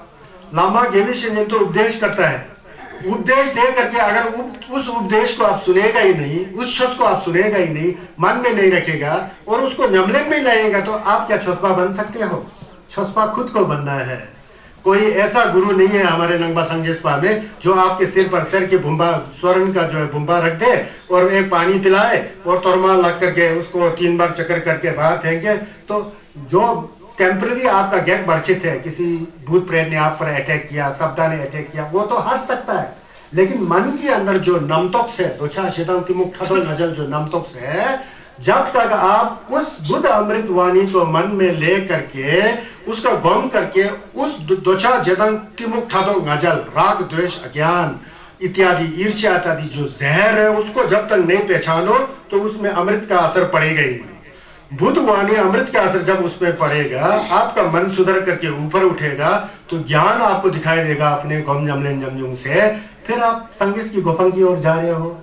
लामा गेविशिन तो उपदेश करता है, उपदेश दे करके अगर उस उपदेश को आप सुनेगा ही नहीं, उस शब्द को आप सुनेगा ही नहीं, मन में नहीं रखेगा और उसको नमले में लाएगा तो आप क्या छुस्पा बन सकते हो? छुस्पा खुद को बनना है। कोई ऐसा गुरु नहीं है हमारे नंगबा संगेस्पा में जो आपके सिर पर सर की बुम्बा, स्वर्ण का जो है बुम्बा रख दे और एक पानी पिलाए और तोरमा लग करके उसको 3 बार चक्कर करके बाहर फेंके। तो जो टेम्पररी आपका गैप वर्षित है, किसी भूत प्रेत ने आप पर अटैक किया, सप्ताह ने अटैक किया, वो तो हट सकता है, लेकिन मन के अंदर जो नमतोक्स है, दोछा शेतांति मुख नजल जो नमतोक्स है, जब तक आप उस बुद्ध अमृत वाणी को मन में ले करके उसका गम करके उस दोछा जेदंति मुख नजल, राग द्वेष अज्ञान इत्यादि ईर्ष्या इत्यादि जो जहर है उसको जब तक नहीं पहचानो तो उसमें अमृत का असर पड़ेगा ही नहीं। बुद्ध वाणी अमृत का असर जब उसमें पड़ेगा, आपका मन सुधर करके ऊपर उठेगा तो ज्ञान आपको दिखाई देगा अपने गम जमलेन जमजुंग से, फिर आप संगीत की गोपन की ओर जा रहे हो।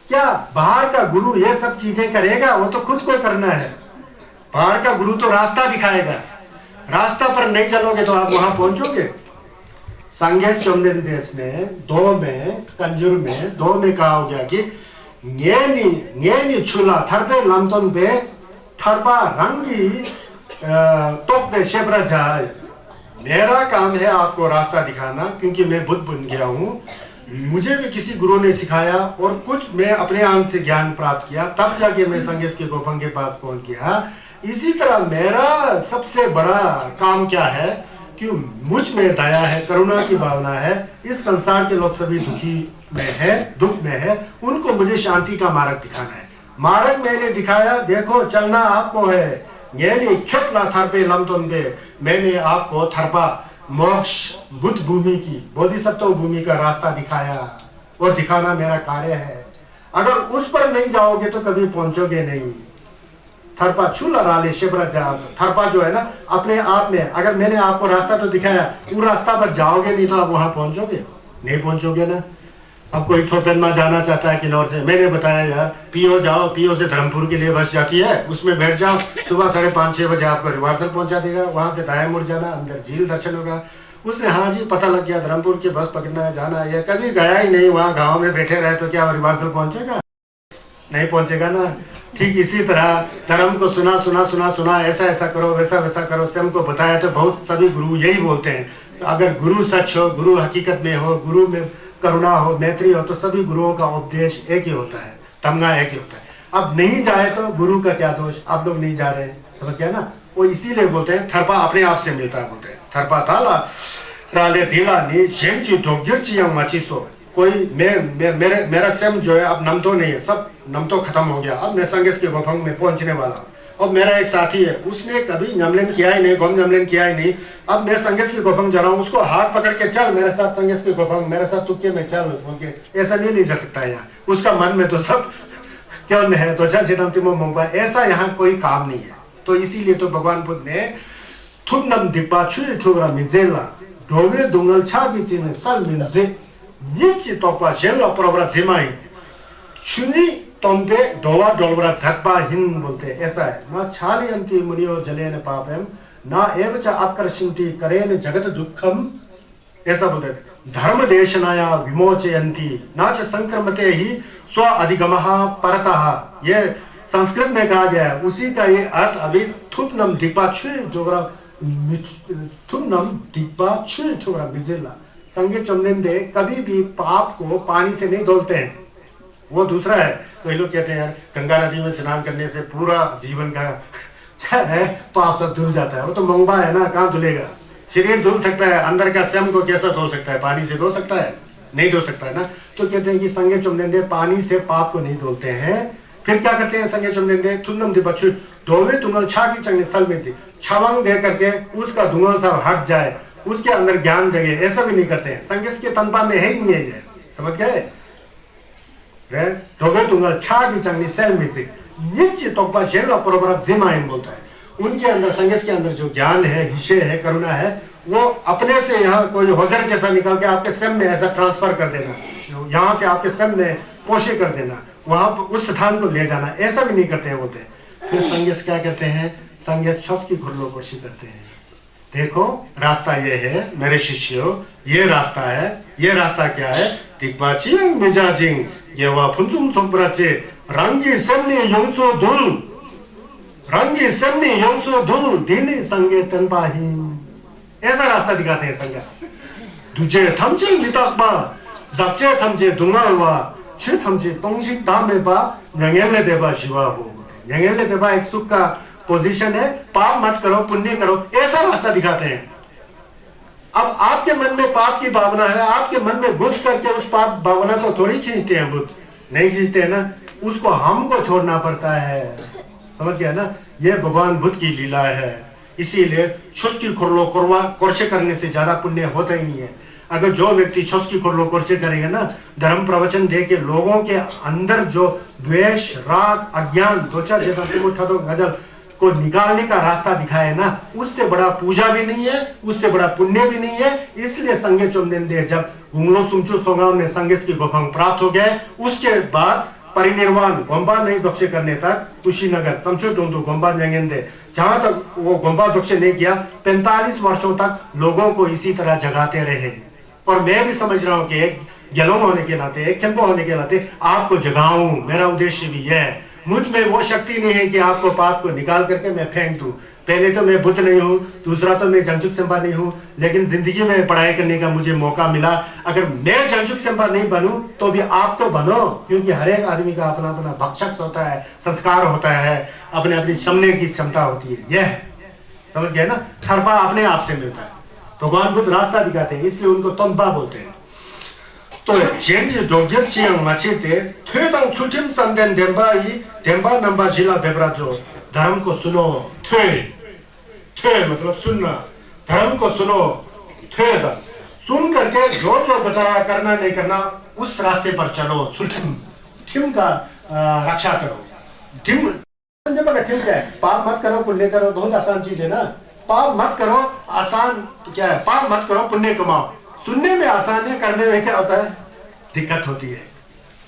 क्या बाहर का गुरु ये सब चीजें करेगा? वो तो खुद को करना है। बाहर का गुरु तो रास्ता दिखाएगा, रास्ता पर नहीं चलोगे तो आप वहां पहुंचोगे। संगेश चमलेन देश में 2 में कंजूर में 2 में कहा हो गया कि न्येनी छुला थरपे लमतोन पे थरपा रंगी तो शेपरा जाए, मेरा काम है आपको रास्ता दिखाना, क्योंकि मैं बुद्ध बन गया हूँ। मुझे भी किसी गुरु ने सिखाया और कुछ मैं अपने आंख से ज्ञान प्राप्त किया, तब जाके मैं संगेश के गोफंग के पास पहुंच गया। इसी तरह मेरा सबसे बड़ा काम क्या है कि मुझ में दया है, करुणा की भावना है। इस संसार के लोग सभी दुखी में है, दुख में है, उनको मुझे शांति का मार्ग दिखाना है। मार्ग मैंने दिखाया, देखो चलना आपको है। ये खेतला थरपे लमतोंबे, मैंने आपको थरपा मोक्ष बुद्ध भूमि की, बोधिसत्व भूमि का रास्ता दिखाया और दिखाना मेरा कार्य है। अगर उस पर नहीं जाओगे तो कभी पहुंचोगे नहीं। थरपा छूला राले शिवरा जहाज, थरपा जो है ना अपने आप में, अगर मैंने आपको रास्ता तो दिखाया, वो रास्ता पर जाओगे नहीं तो आप वहां पहुंचोगे नहीं, पहुंचोगे ना। अब कोई छोपेनमा जाना चाहता है किन्नौर से, मैंने बताया यार पीओ जाओ, पीओ से धर्मपुर के लिए बस जाती है, उसमें बैठ जाओ, सुबह 5:30-6 बजे आपको रिवार्सल पहुंचा देगा, वहां से दाएं मुड़ जाना, अंदर झील दर्शन होगा। उसने हाँ जी पता लग गया धर्मपुर की बस पकड़ना है, जाना है। कभी गया ही नहीं, वहां गाँव में बैठे रहे तो क्या रिवार्सल पहुंचेगा? नहीं पहुंचेगा ना। ठीक इसी तरह धर्म को सुना सुना सुना सुना, ऐसा ऐसा करो, वैसा वैसा करो, स्वयं को बताया तो बहुत सभी गुरु यही बोलते हैं। अगर गुरु सच हो, गुरु हकीकत में हो, गुरु में करुणा हो, मैत्री हो, तो सभी गुरुओं का उपदेश एक ही होता है, तमगा एक ही होता है। अब नहीं जाए तो गुरु का क्या दोष? आप लोग नहीं जा रहे हैं, समझ गया ना। वो इसीलिए बोलते हैं थरपा अपने आप से मिलता है, बोलते हैं थरपा ताला राले धीला नी जेंची ढोगिरची यंग मचीसो। कोई मेरा सेम जो है अब नम तो नहीं है, सब नम तो खत्म हो गया। अब मैं संगेश के गोफंग में पहुंचने वाला हूँ। और मेरा एक साथी है, उसने कभी नमलेन किया ही नहीं, गोम नमलेन किया ही नहीं। अब मैं संगेश के गोफंग जा रहा हूँ, उसको हाथ पकड़ के चल मेरे साथ संगेश के गोफंग, मेरे साथ तुक्के में चल बोल के, ऐसा नहीं ले जा सकता है यहाँ। उसका मन में तो सब क्यों में है तो चल चिदम तिमो मुंबा, ऐसा यहाँ कोई काम नहीं है। तो इसीलिए तो भगवान बुद्ध ने थुनम दिपा छुए छुगरा मिजेला ढोवे दुंगल छा की चीने सल मिनजे नीचे तोपा जेला प्रबरा जिमाई चुनी तोंबे डोवा डोलबरा धक्पा हिन बोलते हैं। ऐसा है ना, छाली अंति मुनियो जलेन पापम ना एवच आकर्षंति करेन जगत दुखम, ऐसा बोलते हैं। धर्म देशनाया विमोचयंती नाच संक्रमते ही स्व अधिगमः परतः, ये संस्कृत में कहा गया है। उसी का ये अर्थ अभी थुपनम दीपा छुए जोगरा थुपनम दीपा छुए छोगरा मिजिला संगे चंदेंदे कभी भी पाप को पानी से नहीं धुलते हैं। वो दूसरा है, कई लोग कहते हैं यार गंगा नदी में स्नान करने से पूरा जीवन का है पाप सब धुल जाता है। वो तो मंगवा है ना, कहाँ धुलेगा? शरीर धुल सकता है, अंदर का स्वयं को कैसा धो सकता है? पानी से धो सकता है? नहीं धो सकता है ना। तो कहते हैं कि संगे चुमदेंदे पानी से पाप को नहीं धोते हैं। फिर क्या करते हैं संगे चुमदेंदे थुन्नम दिपच्छु धोवे तुंगल छा की चंगे सल में थी छावंग दे करके उसका धुंगल सब हट जाए, उसके अंदर ज्ञान जगे, ऐसा भी नहीं करते हैं। संगेश के तनपा में है ही नहीं है ये, समझ गए? धोवे तुंगल छा की चंगे सल में थी नीचे तोपा जेला परबरा जिमाइन बोलता है। उनके अंदर संगेश के अंदर जो ज्ञान है, हिस्से है, करुणा है, वो अपने से यहाँ कोई होजर जैसा निकाल के आपके स्वयं में ऐसा ट्रांसफर कर देना, यहाँ से आपके स्वयं में पोषे कर देना, वहां उस स्थान को ले जाना, ऐसा भी नहीं करते हैं बोलते। फिर संगेश क्या करते हैं? संगेश छस की खुरलो कोशी करते हैं। देखो रास्ता ये है मेरे शिष्यों, ये रास्ता है। ये रास्ता क्या है? तिकबाचिंग मिजाजिंग ये वा फुंसुम थोपराचे रंगी सन्नी योंसो धुल, रंगी सन्नी योंसो धुल दीनी संगे तनपाही, ऐसा रास्ता दिखाते हैं संगेश। दूजे थमचे मिताकबा जाचे थमचे दुंगावा छे थमचे तोंगशी दामेबा यंगेले देबा शिवा हो। यंगेले देबा एक सुख का पोजीशन है, पाप मत करो पुण्य करो, ऐसा रास्ता दिखाते हैं। अब आपके मन में पाप की भावना है, आपके मन में घुस करके उस पाप भावना को थोड़ी खींचते हैं बुद्ध, नहीं खींचते हैं ना, उसको हमको छोड़ना पड़ता है, समझ गया ना। ये भगवान बुद्ध की लीला है। इसीलिए छुस्की खुरलो कोरवा कोर्शे करने से ज्यादा पुण्य होता ही नहीं है। अगर जो व्यक्ति छुस्की खुरलो कोर्शे करेगा ना, धर्म प्रवचन दे के लोगों के अंदर जो द्वेष राग अज्ञान दोचा जेता उठा दो गजल को निकालने का रास्ता दिखाए ना, उससे बड़ा पूजा भी नहीं है, उससे बड़ा पुण्य भी नहीं है। इसलिए संगे चुमदेंदे जब गुंगलो सुमचू सोगांव में संगेश की गोफंग प्राप्त हो गए, उसके बाद परिनिर्वाण गोम्बा नहीं दक्षे करने तक कुशीनगर समझो टोंदो गोम्बा जंगेंदे, जहां तक वो गोम्बा दक्षे नहीं किया, 45 वर्षों तक लोगों को इसी तरह जगाते रहे। और मैं भी समझ रहा हूं कि एक गेलों होने के नाते, एक खेम्पो होने के नाते आपको जगाऊं, मेरा उद्देश्य भी यह है। मुझ में वो शक्ति नहीं है कि आपको पाप को निकाल करके मैं फेंक दूं। पहले तो मैं बुद्ध नहीं हूँ, दूसरा तो मैं जंगचुक सेम्पा नहीं हूँ, लेकिन जिंदगी में पढ़ाई करने का मुझे मौका मिला। अगर मैं जंगचुक सेम्पा नहीं बनूं तो भी आप तो बनो, क्योंकि हर एक आदमी का अपना अपना भक्षक होता है, संस्कार होता है, अपने अपनी समझने की क्षमता होती है। यह समझ गए ना, खरपा अपने आप से मिलता है। भगवान बुद्ध रास्ता दिखाते हैं, इसलिए उनको तंबा बोलते हैं। तो धर्म को सुनो, थे मतलब सुनना, धर्म को सुनो, थे सुन करके जो जो बताया करना नहीं करना उस रास्ते पर चलो। सुठिम ठिम का रक्षा करो। ठिम क्या है? पाप मत करो, पुण्य करो, बहुत आसान चीज है ना। पाप मत करो, आसान क्या है? पाप मत करो, पुण्य कमाओ। सुनने में आसान है, करने में क्या होता है? दिक्कत होती है।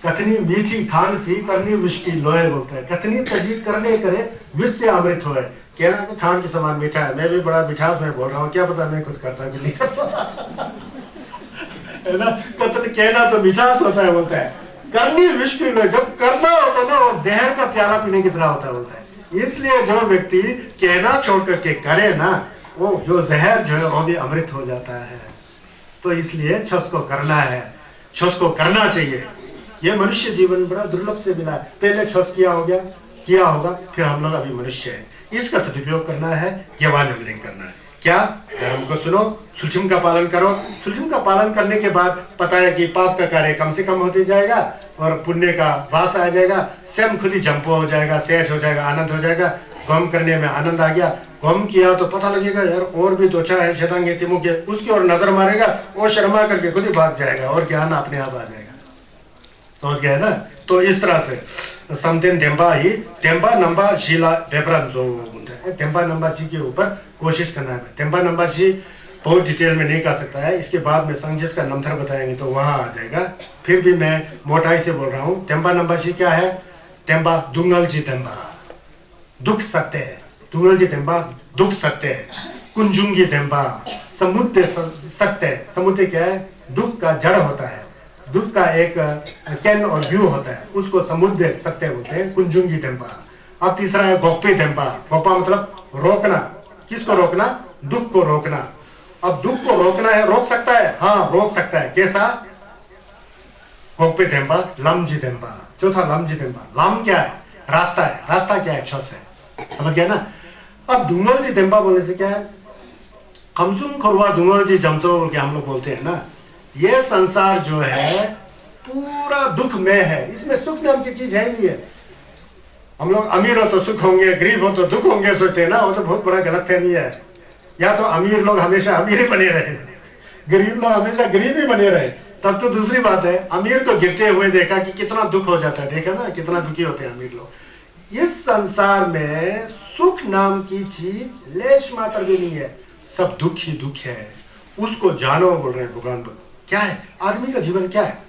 कथनी मीठी खान सी करनी मुश्किल लोहे बोलता है। कथनी तजी करने करे विष से अमृत होए। कहना तो खान के समान मीठा है। मैं भी बड़ा मिठास में बोल रहा हूँ, क्या पता मैं कुछ करता कि नहीं करता है ना। कथन कहना तो मिठास होता है बोलता है, करनी मुश्किल है। जब करना होता है ना, वो जहर का प्याला पीने की तरह होता है बोलता है। इसलिए जो व्यक्ति कहना छोड़ करके करे ना, वो जो जहर जो है वो भी अमृत हो जाता है। तो इसलिए छस को करना है, छस को करना चाहिए। ये मनुष्य जीवन बड़ा दुर्लभ से मिला है। पहले छस किया होगा, फिर हम लोग अभी मनुष्य है। इसका सदुपयोग करना है, ज्ञान अमलिंग करना है। क्या? धर्म को सुनो, सुलझम का पालन करो। सुलझम का पालन करने के बाद पता है कि पाप का कार्य कम से कम होते जाएगा और पुण्य का वास आ जाएगा। स्वयं खुद ही जंपो हो जाएगा, सहज हो जाएगा, आनंद हो जाएगा। गम करने में आनंद आ गया। गम किया तो पता लगेगा यार और भी दो चार है शतांगे तिमुके, उसकी ओर नजर मारेगा, वो शर्मा करके खुद ही भाग जाएगा और ज्ञान अपने आप आ जाएगा। समझ गया ना। तो इस तरह से समतेन टेम्पा नंबर शीला पेपरन जो टेम्पा नंबर जी के ऊपर कोशिश करना है। टेम्पा नंबर जी बहुत डिटेल में नहीं कर सकता है, इसके बाद में संजय का नंबर बताएंगे तो वहां आ जाएगा। फिर भी मैं मोटाई से बोल रहा हूँ। टेम्पा नंबर जी क्या है? टेम्पा दुंगल जी टेम्पा दुख सत्य है। दुंगल जी टेम्पा दुख सत्य है। कुंजुंगी टेम्पा समुद्र सत्य है। समुद्र क्या है? दुख का जड़ होता है। दुख का एक कैन और व्यू होता है, उसको समुद्र सत्य बोलते हैं, कुंजुंगी टेम्पा। अब तीसरा है गोप्पे टेम्पा। गोप्पा मतलब रोकना। किसको रोकना? दुख को रोकना। अब दुख को रोकना है, रोक सकता है? हाँ रोक सकता है। कैसा? गोप्पे टेम्पा लमजी टेम्पा। चौथा लमजी टेम्पा। लम क्या है? रास्ता है। रास्ता क्या है? छस है। समझ गया ना। अब दुंगल जी टेम्पा बोलने से क्या है? खमसुम खरवा दुंगल जी जमसो बोल के हम लोग बोलते हैं ना। ये संसार जो है पूरा दुख में है, इसमें सुख नाम की चीज है नहीं है। हम लोग अमीर हो तो सुख होंगे, गरीब हो तो दुख होंगे सोचते हैं ना, वो तो बहुत बड़ा गलतफहमी है। या तो अमीर लोग हमेशा अमीर ही बने रहे, गरीब लोग हमेशा गरीब ही बने रहे, तब तो दूसरी बात है। अमीर को गिरते हुए देखा कि कितना दुख हो जाता है, देखा ना कितना दुखी होते हैं अमीर लोग। इस संसार में सुख नाम की चीज लेश मात्र भी नहीं है, सब दुख ही दुख है। उसको जानो बोल रहे हैं भगवान बुद्ध। क्या है आदमी का जीवन? क्या है?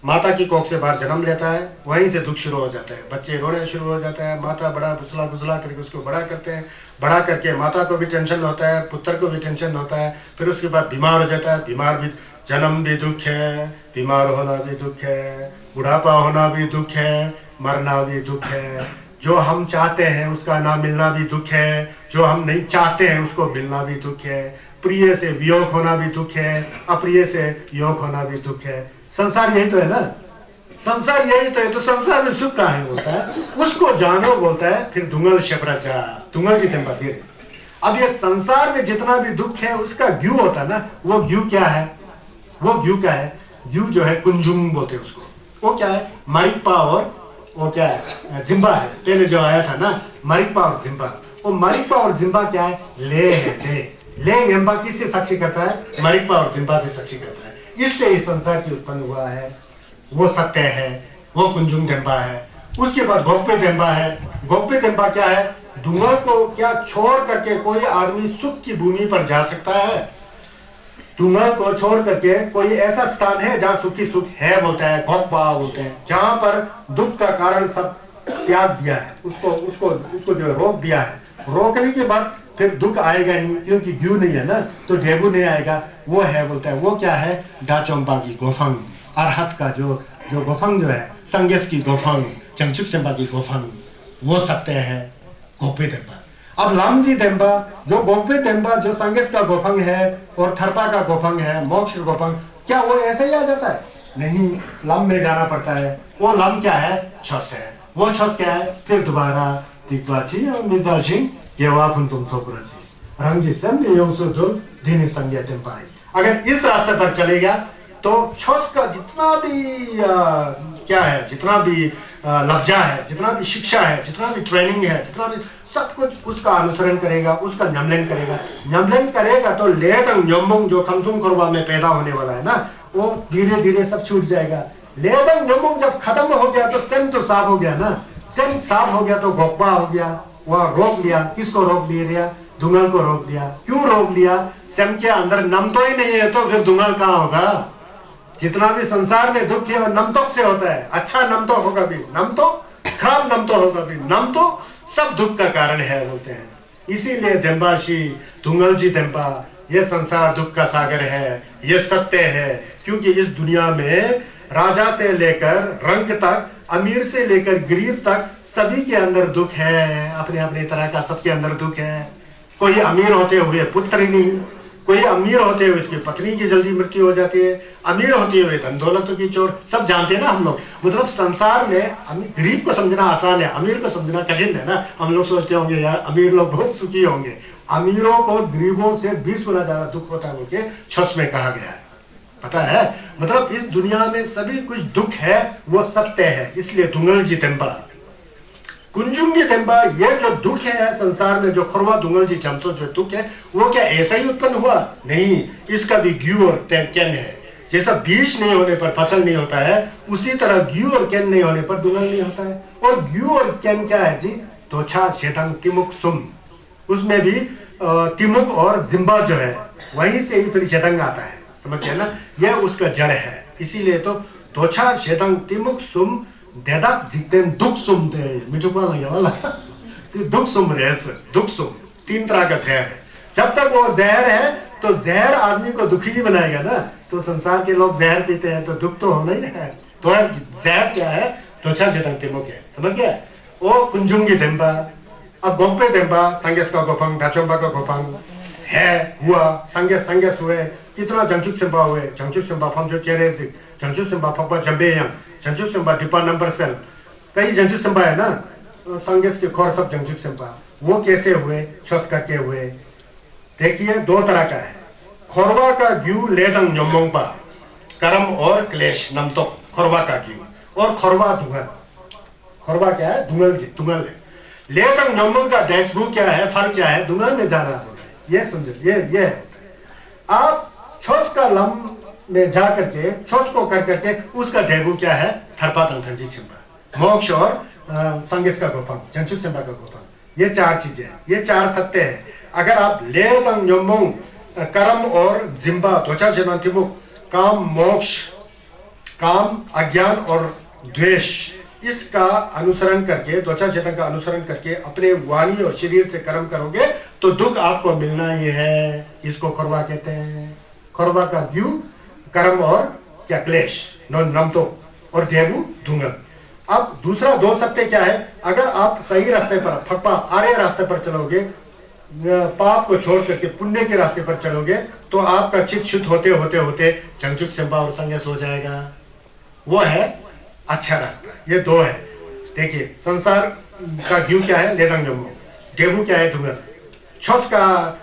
माता की कोख से बाहर जन्म लेता है, वहीं से दुख शुरू हो जाता है। बच्चे रोने शुरू हो जाता है, माता बड़ा फुसला करके उसको बड़ा करते हैं। बड़ा करके माता को भी टेंशन होता है, पुत्र को भी टेंशन होता है। फिर उसके बाद बीमार हो जाता है। बीमार भी, जन्म भी दुख है, बीमार होना भी दुख है, बुढ़ापा होना भी दुख है, मरना भी दुख है। जो हम चाहते हैं उसका ना मिलना भी दुख है, जो हम नहीं चाहते हैं उसको मिलना भी दुख है। प्रिय से वियोग होना भी दुख है, अप्रिय से योग होना भी दुख है। संसार यही तो है ना। संसार यही तो है। तो संसार में सुख कहाँ है बोलता है, उसको जानो बोलता है। फिर दुंगल शपराचा दुंगल की टेम्पा धीरे। अब ये संसार में जितना भी दुख है उसका ग्यू होता है ना, वो ग्यू क्या है? वो ग्यू क्या है? ग्यू जो है कुंजुम बोलते हैं उसको। वो क्या है? मारिकपा और वो क्या है? जिम्बा है। पहले जो आया था ना मारिकपा और जिम्बा, वो मारिकपा और जिम्बा क्या है? ले है। ले जिम्बा किससे साक्षी करता है? मारिकपा और जिम्बा से साक्षी करता है। इससे इस संसार की उत्पन्न हुआ है, वो सत्य है, वो कुंजुम टेम्पा है। उसके बाद गोप्पे टेम्पा है। गोप्पे टेम्पा क्या है? दुआ को क्या छोड़ करके कोई आदमी सुख की भूमि पर जा सकता है? दुआ को छोड़ करके कोई ऐसा स्थान है जहाँ सुखी सुख है बोलता है, गोप्पा बोलते हैं, जहां पर दुख का कारण सब त्याग दिया है, उसको जो रोक दिया है। रोकने के बाद फिर दुख आएगा नहीं, क्योंकि ग्यू नहीं है ना, तो डेबू नहीं आएगा। वो है बोलता है, वो क्या है? डाचोम्पा की गोफंग, अरहत का जो गोफंग जो है, संगेस की गोफंग, चंगचुक सेम्पा की गोफंग, वो सत्य है गोप्पे टेम्पा। अब लामजी देम्बा, जो गोपे देम्बा, जो संगेस का गोफंग है और थरपा का गोफंग है, मोक्ष गोफंग, क्या वो ऐसे ही आ जाता है? नहीं, लम में जाना पड़ता है। वो लम क्या है? छस है। वो छस क्या है? फिर दोबारा दिग्वाची और मिजाजी गेवाफुन तुम सोकुराची रंगी सन्नी योंसुदुल धीनी संज्ञा देम्बाई। अगर इस रास्ते पर चलेगा तो छस का जितना भी क्या है, जितना भी लब्जा है, जितना भी शिक्षा है, जितना भी ट्रेनिंग है, जितना भी सब कुछ उसका अनुसरण करेगा, उसका न्यमलन करेगा। न्यमलन करेगा तो लेदंग न्यम्बुंग जो खमसुम खुरवा में पैदा होने वाला है ना, वो धीरे धीरे सब छूट जाएगा। लेदंग न्यम्बुंग जब खत्म हो गया तो सेम तो साफ हो गया ना। सेम साफ हो गया तो गोपा हो गया। वह रोक लिया। किसको रोक लिया? धुंगल को रोक लिया। क्यों रोक लिया? सेम के अंदर नम तो ही नहीं है, तो फिर धुंगल कहाँ होगा? जितना भी संसार में दुख है वो नमतोक से होता है। अच्छा नम तो होगा भी, नम तो खराब नम तो होगा भी, नम तो सब दुख का कारण है बोलते हैं। इसीलिए देम्बाशी धुंगल जी देम्बा, ये संसार दुख का सागर है, ये सत्य है। क्योंकि इस दुनिया में राजा से लेकर रंग तक, अमीर से लेकर गरीब तक सभी के अंदर दुख है। अपने अपने तरह का सबके अंदर दुख है। कोई अमीर होते हुए पुत्र नहीं, कोई अमीर होते हुए उसकी पत्नी की जल्दी मृत्यु हो जाती है, अमीर होते हुए धन दौलत की चोर, सब जानते हैं ना हम लोग। मतलब संसार में गरीब को समझना आसान है, अमीर को समझना कठिन है ना। हम लोग सोचते होंगे यार अमीर लोग बहुत सुखी होंगे। अमीरों को गरीबों से 20 गुना ज्यादा दुख होता है बोलके छस में कहा गया है। पता है, मतलब इस दुनिया में सभी कुछ दुख है, वो सत्य है। इसलिए धुंगल जी तेंबा, कुंजुंगी तेंबा, ये जो दुख है संसार में, जो खुरवा धुंगल जी चमचो जो दुख है, वो क्या ऐसा ही उत्पन्न हुआ? नहीं, इसका भी ग्यू और कैन है। जैसा बीज नहीं होने पर फसल नहीं होता है, उसी तरह ग्यू और कैन नहीं होने पर धुंगल नहीं होता है। और ग्यू और कैन क्या है जी? तोछा शेटंग तिमुक सुम, उसमें भी तिमुक और जिम्बा जो है वहीं से ही फिर शेटंग आता है। समझ गए ना? यह उसका जड़ है। इसीलिए तो तोछा शेटंग तिमुक सुम देदाक जितेन दुख सुम दे मिठुपा लगे वाला दुख सुम रेस, दुख सुम 3 तरह का जहर है। जब तक वो जहर है तो जहर आदमी को दुखी ही बनाएगा ना। तो संसार के लोग जहर पीते हैं तो दुख तो होना ही है। तो जहर क्या है? तोछा शेटंग तिमुक है। समझ गया? वो कुंजुंगी देंबा, अब गोपे देंबा, संगेस का गोफंग, डाचोंबा का गोफंग है हुआ, संगेस हुए, कितना जंचुक सिंबा हुए, जंचुक सिंबा फमजो चेहरे से, जंचुक सिंबा फपा जंबे यंग, जंचुक सिंबा डिपा नंबर सेल, कई जंचुक सिंबा है ना, संगेस के खोर सब जंचुक सिंबा, वो कैसे हुए? छस करके हुए। देखिए 2 तरह का है। खोरवा का ग्यू लेटंग न्योमोंगपा, कर्म और क्लेश नमतो, खोरवा का ग्यू, और खोरवा धुंगल। खोरवा क्या है? धुंगल है। लेटंग न्योमोंग का डैशबू क्या है? फल क्या है? धुंगल में जाना बोल रहे हैं। ये समझो, ये होता है। आप छोस का लम में जा करके, छोस को कर करके, उसका डेबू क्या है? थरपा तंथंजी चिंबा, मोक्ष और संगेस का गोपंग, जंचु सिंबा का गोपंग। ये 4 चीजें हैं, ये 4 सत्य है। अगर आप ले तंग न्योमोंग, कर्म और जिम्बा, त्वचा जनातिमुख, काम मोक्ष, काम अज्ञान और द्वेष, इसका अनुसरण करके, त्वचा चेतन का अनुसरण करके अपने वाणी और शरीर से कर्म करोगे तो दुख आपको मिलना ही है। इसको खोरवा कहते हैं। खोरवा का ग्यू कर्म और क्या? क्लेश नमतो, और देवु धुंगल। अब दूसरा 2 सत्य क्या है? अगर आप सही रास्ते पर, फप्पा आर्य रास्ते पर चलोगे, पाप को छोड़ करके पुण्य के रास्ते पर चलोगे, तो आपका चित्त शुद्ध होते होते होते चंचुक सिंबा और संगेस हो जाएगा। वो है अच्छा रास्ता। ये 2 है। देखिए संसार का ग्यू क्या है? लेदंग जम्बो। डेबू क्या है? धुंगल। छस का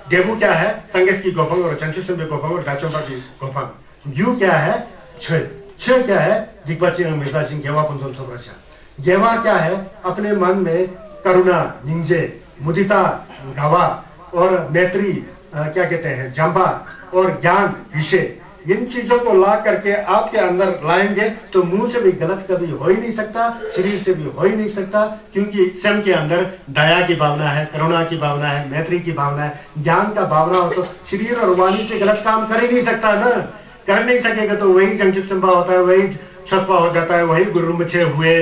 डेबू क्या है? संगेस की गोफंग और चंचु सिंबे गोफंग और दाचोंबा की गोफंग। ग्यू क्या है? छ क्या है? दिग्बाची मिजाजिंग गेवा पंथों सोब्राचा। गेवा क्या है? अपने मन में करुणा, निंजे, मुदिता, घावा और मैत्री, क्या कहते हैं, जंबा और ज्ञान, विषय, इन चीजों को ला करके आपके अंदर लाएंगे तो मुंह से भी गलत कभी हो ही नहीं सकता, शरीर से भी हो ही नहीं सकता। क्योंकि स्वयं के अंदर दया की भावना है, करुणा की भावना है, मैत्री की भावना है, ज्ञान का भावना हो तो शरीर और वाणी से गलत काम कर ही नहीं सकता ना। कर नहीं सकेगा तो वही जंगजुक सिंबा होता है, वही छसपा हो जाता है, वही गुरुमुछे हुए,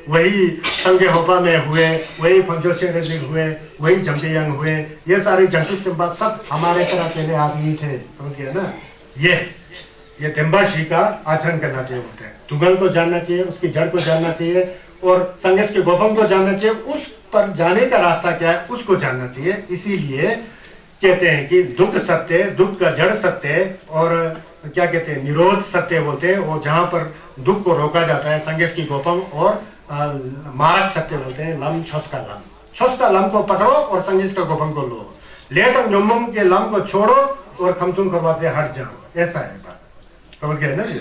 वही संगे होपा में हुए, वही फंजोशे हुए, वही जंपियंग हुए। ये सारे जंगजुक सिंबा सब हमारे तरह पहले आदमी थे। समझ गए ना? ये तेंबाशी का आचरण करना चाहिए बोलते हैं। तुगल को जानना चाहिए, उसकी जड़ को जानना चाहिए और संगेस के गोपम को जानना चाहिए। उस पर जाने का रास्ता क्या है उसको जानना चाहिए। इसीलिए कहते हैं कि दुख सत्य, दुख का जड़ सत्य, और क्या कहते हैं निरोध सत्य बोलते हैं, वो जहां पर दुख को रोका जाता है संगेश की गोपम, और मारक सत्य बोलते हैं लम छस का लम को पकड़ो और संगेश का गोपम को लो, लेटर नुम्बम के लम को छोड़ो और खमसुम खरवा से हट जाओ। ऐसा है बात, समझ गए ना जी?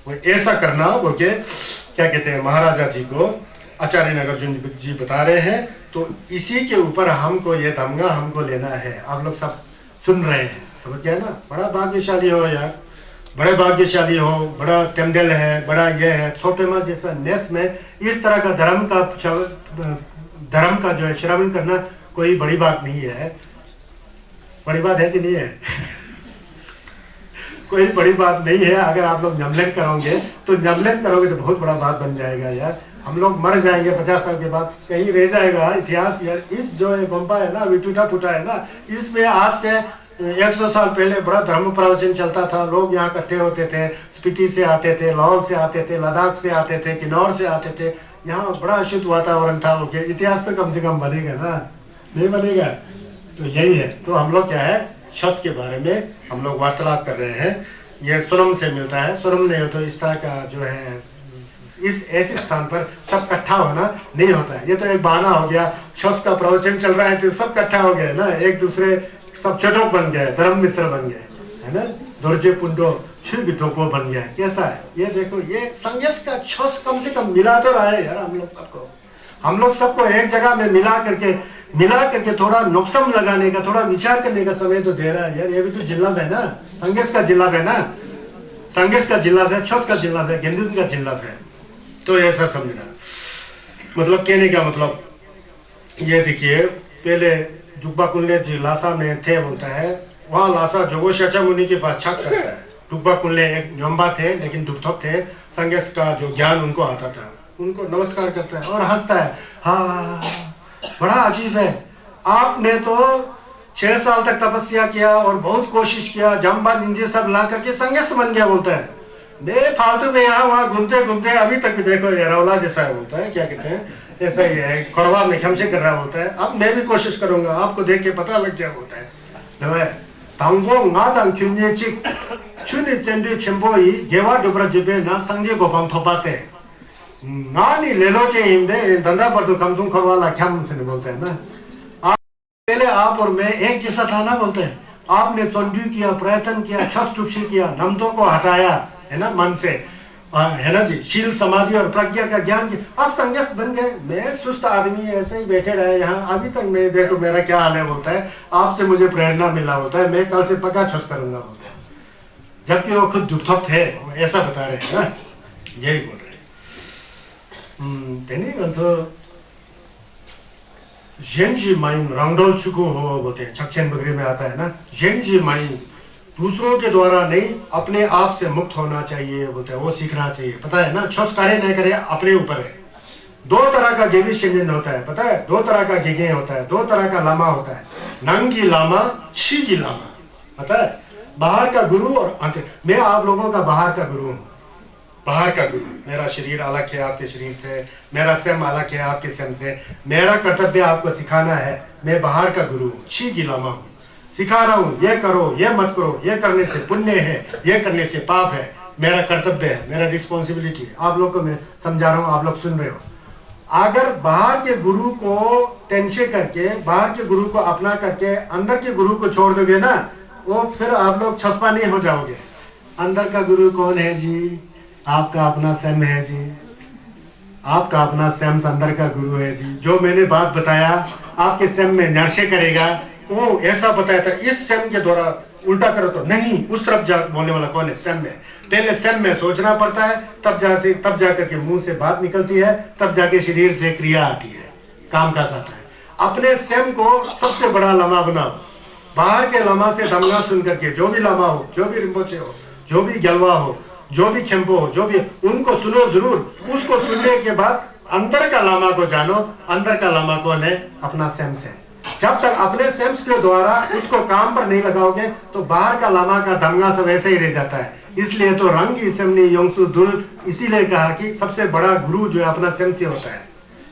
वो ऐसा करना बोल के क्या कहते हैं महाराजा जी को आचार्य नागार्जुन जी बता रहे हैं। तो इसी के ऊपर हमको ये दमगा हमको लेना है। आप लोग सब सुन रहे हैं, समझ गए ना? बड़ा भाग्यशाली हो यार, बड़े भाग्यशाली हो, बड़ा टेम्डल है, बड़ा ये है। छोटे माँ जैसा नेस में इस तरह का धर्म का जो है श्रवण करना कोई बड़ी बात नहीं है। बड़ी बात है कि नहीं है? कोई बड़ी बात नहीं है। अगर आप लोग नमलन करोगे तो तो बहुत बड़ा बात बन जाएगा यार। हम लोग मर जाएंगे 50 साल के बाद, कहीं रह जाएगा इतिहास यार। इस जो है गोम्पा है ना, अभी टूटा फूटा है ना, इसमें आज से 100 साल पहले बड़ा धर्म प्रवचन चलता था। लोग यहाँ इकट्ठे होते थे, स्पीति से आते थे, लाहौर से आते थे, लद्दाख से आते थे, किन्नौर से आते थे। यहाँ बड़ा शुद्ध वातावरण था। ओके, इतिहास तो कम से कम बनेगा ना, नहीं बनेगा? तो यही है। तो हम लोग क्या है, शस के बारे में हम लोग वार्तालाप कर रहे हैं। ये सुरम से मिलता है। सुरम नहीं हो तो इस तरह का जो है इस ऐसे स्थान पर सब इकट्ठा होना नहीं होता है। ये तो एक बहाना हो गया, शस का प्रवचन चल रहा है तो सब इकट्ठा हो गए ना, एक दूसरे सब चटोक बन गए, धर्म मित्र बन गए, है ना? दोरजे पुंडो छुग टोपो बन गया। कैसा है ये? देखो, ये संगेश का छस कम से कम मिला तो रहा है यार हम लोग सबको एक जगह में मिला करके थोड़ा नुकसान लगाने का, थोड़ा विचार करने का समय तो दे रहा है यार। ये भी तो जिल्लत है ना, संगेश का जिल्लत है ना, संगेश का जिल्लत है, छस का जिल्लत है, गेंदुन का जिल्लत है। तो ऐसा समझना, मतलब कहने का मतलब ये देखिए, पहले दुब्बा कुल्ले जी लासा में थे बोलता है, वहाँ लासा जोगो शाचा मुनि के पास छक करता है। दुब्बा कुल्ले एक यम्बा थे लेकिन दुबथप थे, संगेश का जो ज्ञान उनको आता था, उनको नमस्कार करता है और हंसता है। हाँ, बड़ा अजीब है, आपने तो 6 साल तक तपस्या किया और बहुत कोशिश किया, जम्बा निंजे सब ला करके संगेश बन गया बोलता है। मैं फालतू में यहाँ वहाँ घूमते घूमते अभी तक भी देखो ये रौला जैसा है बोलता है, क्या कहते हैं, ऐसा ही है, करवा में खमसे कर रहा बोलता है। अब मैं भी कोशिश करूंगा, आपको देख के पता लग गया बोलता है। 당고 나당 균예직 춘이 젠드 첨보이 개와 두브라지베 나 상제 고방 토바테 नानी ले लो चाहिए धंधा पर तो कमसुम खरवाला क्या मुझसे नहीं बोलते हैं ना। आप पहले आप और मैं एक जैसा था ना बोलते हैं। आपने चंडू किया, प्रयत्न किया, छस टुपसी किया, नमतों को हटाया है ना मन से, है ना जी, शील समाधि और प्रज्ञा का ज्ञान किया, आप संगेश बन गए। मैं सुस्त आदमी ऐसे ही बैठे रहे यहाँ, अभी तक मैं देखो मेरा क्या हाल है बोलता है, आपसे मुझे प्रेरणा मिला बोलता है, मैं कल से पक्का छस करूंगा बोलता है। जबकि वो खुद दुखत है, ऐसा बता रहे हैं ना, यही बोल रहे हैं। येंजी माइन रंगडोल चुको हो बोलते हैं, चक्षेन बगरी में आता है ना। येंजी माइन दूसरों के द्वारा नहीं, अपने आप से मुक्त होना चाहिए बोलते हैं, वो सीखना चाहिए। पता है ना, छस करे नहीं करे अपने ऊपर है। 2 तरह का गेवी शिंदन होता है, पता है, 2 तरह का गिगे होता है, 2 तरह का लामा होता है, नंगी लामा, शीगी लामा, पता है, बाहर का गुरु और अंत। मैं आप लोगों का बाहर का गुरु हूँ, बाहर का गुरु। मेरा शरीर अलग है आपके शरीर से, मेरा सेम अलग है आपके सेम से, मेरा कर्तव्य आपको सिखाना है। मैं बाहर का गुरु हूँ, शी गिलामा हूँ, सिखा रहा हूँ, ये करो, ये मत करो, ये करने से पुण्य है, ये करने से पाप है। मेरा कर्तव्य है, मेरा रिस्पॉन्सिबिलिटी है। आप लोग को मैं समझा रहा हूँ, आप लोग सुन रहे हो। अगर बाहर के गुरु को टेंशन करके, बाहर के गुरु को अपना करके अंदर के गुरु को छोड़ दोगे ना, वो फिर आप लोग छसपा नहीं हो जाओगे। अंदर का गुरु कौन है जी? आपका अपना सैम है जी, आपका अपना सैम अंदर का गुरु है जी। जो मैंने बात बताया आपके सैम में नर्शे करेगा, वो ऐसा बताया था, इस सैम के द्वारा उल्टा करो तो नहीं, उस तरफ जा बोलने वाला कौन है? सैम में। पहले सैम में सोचना पड़ता है, तब जाकर के मुंह से बात निकलती है, तब जाके शरीर से क्रिया आती है, काम का आता है। अपने सैम को सबसे बड़ा लमा बनाओ। बाहर के लमा से दमगा सुन करके, जो भी लमा हो, जो भी रिम्पोचे हो, जो भी गलवा हो, जो भी खेम्पो हो, जो भी, उनको सुनो जरूर। उसको सुनने के बाद अंदर का लामा को जानो। अंदर का लामा कौन है? अपना सेंस है। जब तक अपने सेंस के द्वारा उसको काम पर नहीं लगाओगे तो बाहर का लामा का दंगा सब ऐसे ही रह जाता है। इसलिए तो रंग इसमनी योंगसु दुल इसीलिए कहा कि सबसे बड़ा गुरु जो है अपना सेंस ही होता है।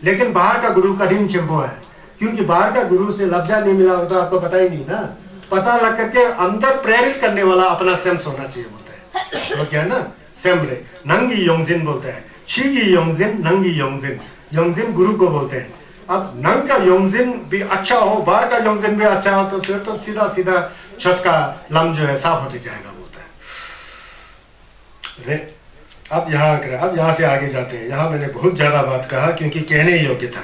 लेकिन बाहर का गुरु कठिन चिंपो है, क्योंकि बाहर का गुरु से लफ्जा नहीं मिला हो तो आपको पता ही नहीं ना। पता लग करके अंदर प्रेरित करने वाला अपना सेम्स होना चाहिए बोलते हैं। तो क्या है ना, सेमरे नंगी योंगजिन बोलते हैं, शीगी योंगजिन नंगी योंगजिन, योंगजिन गुरु को बोलते हैं। अब नंग का योंगजिन भी अच्छा हो, बाहर का योंगजिन भी अच्छा हो, तो फिर तो सीधा सीधा छस का लम जो है साफ होते जाएगा बोलता है। अब यहाँ से आगे जाते हैं। यहाँ मैंने बहुत ज्यादा बात कहा क्योंकि कहने योग्य था।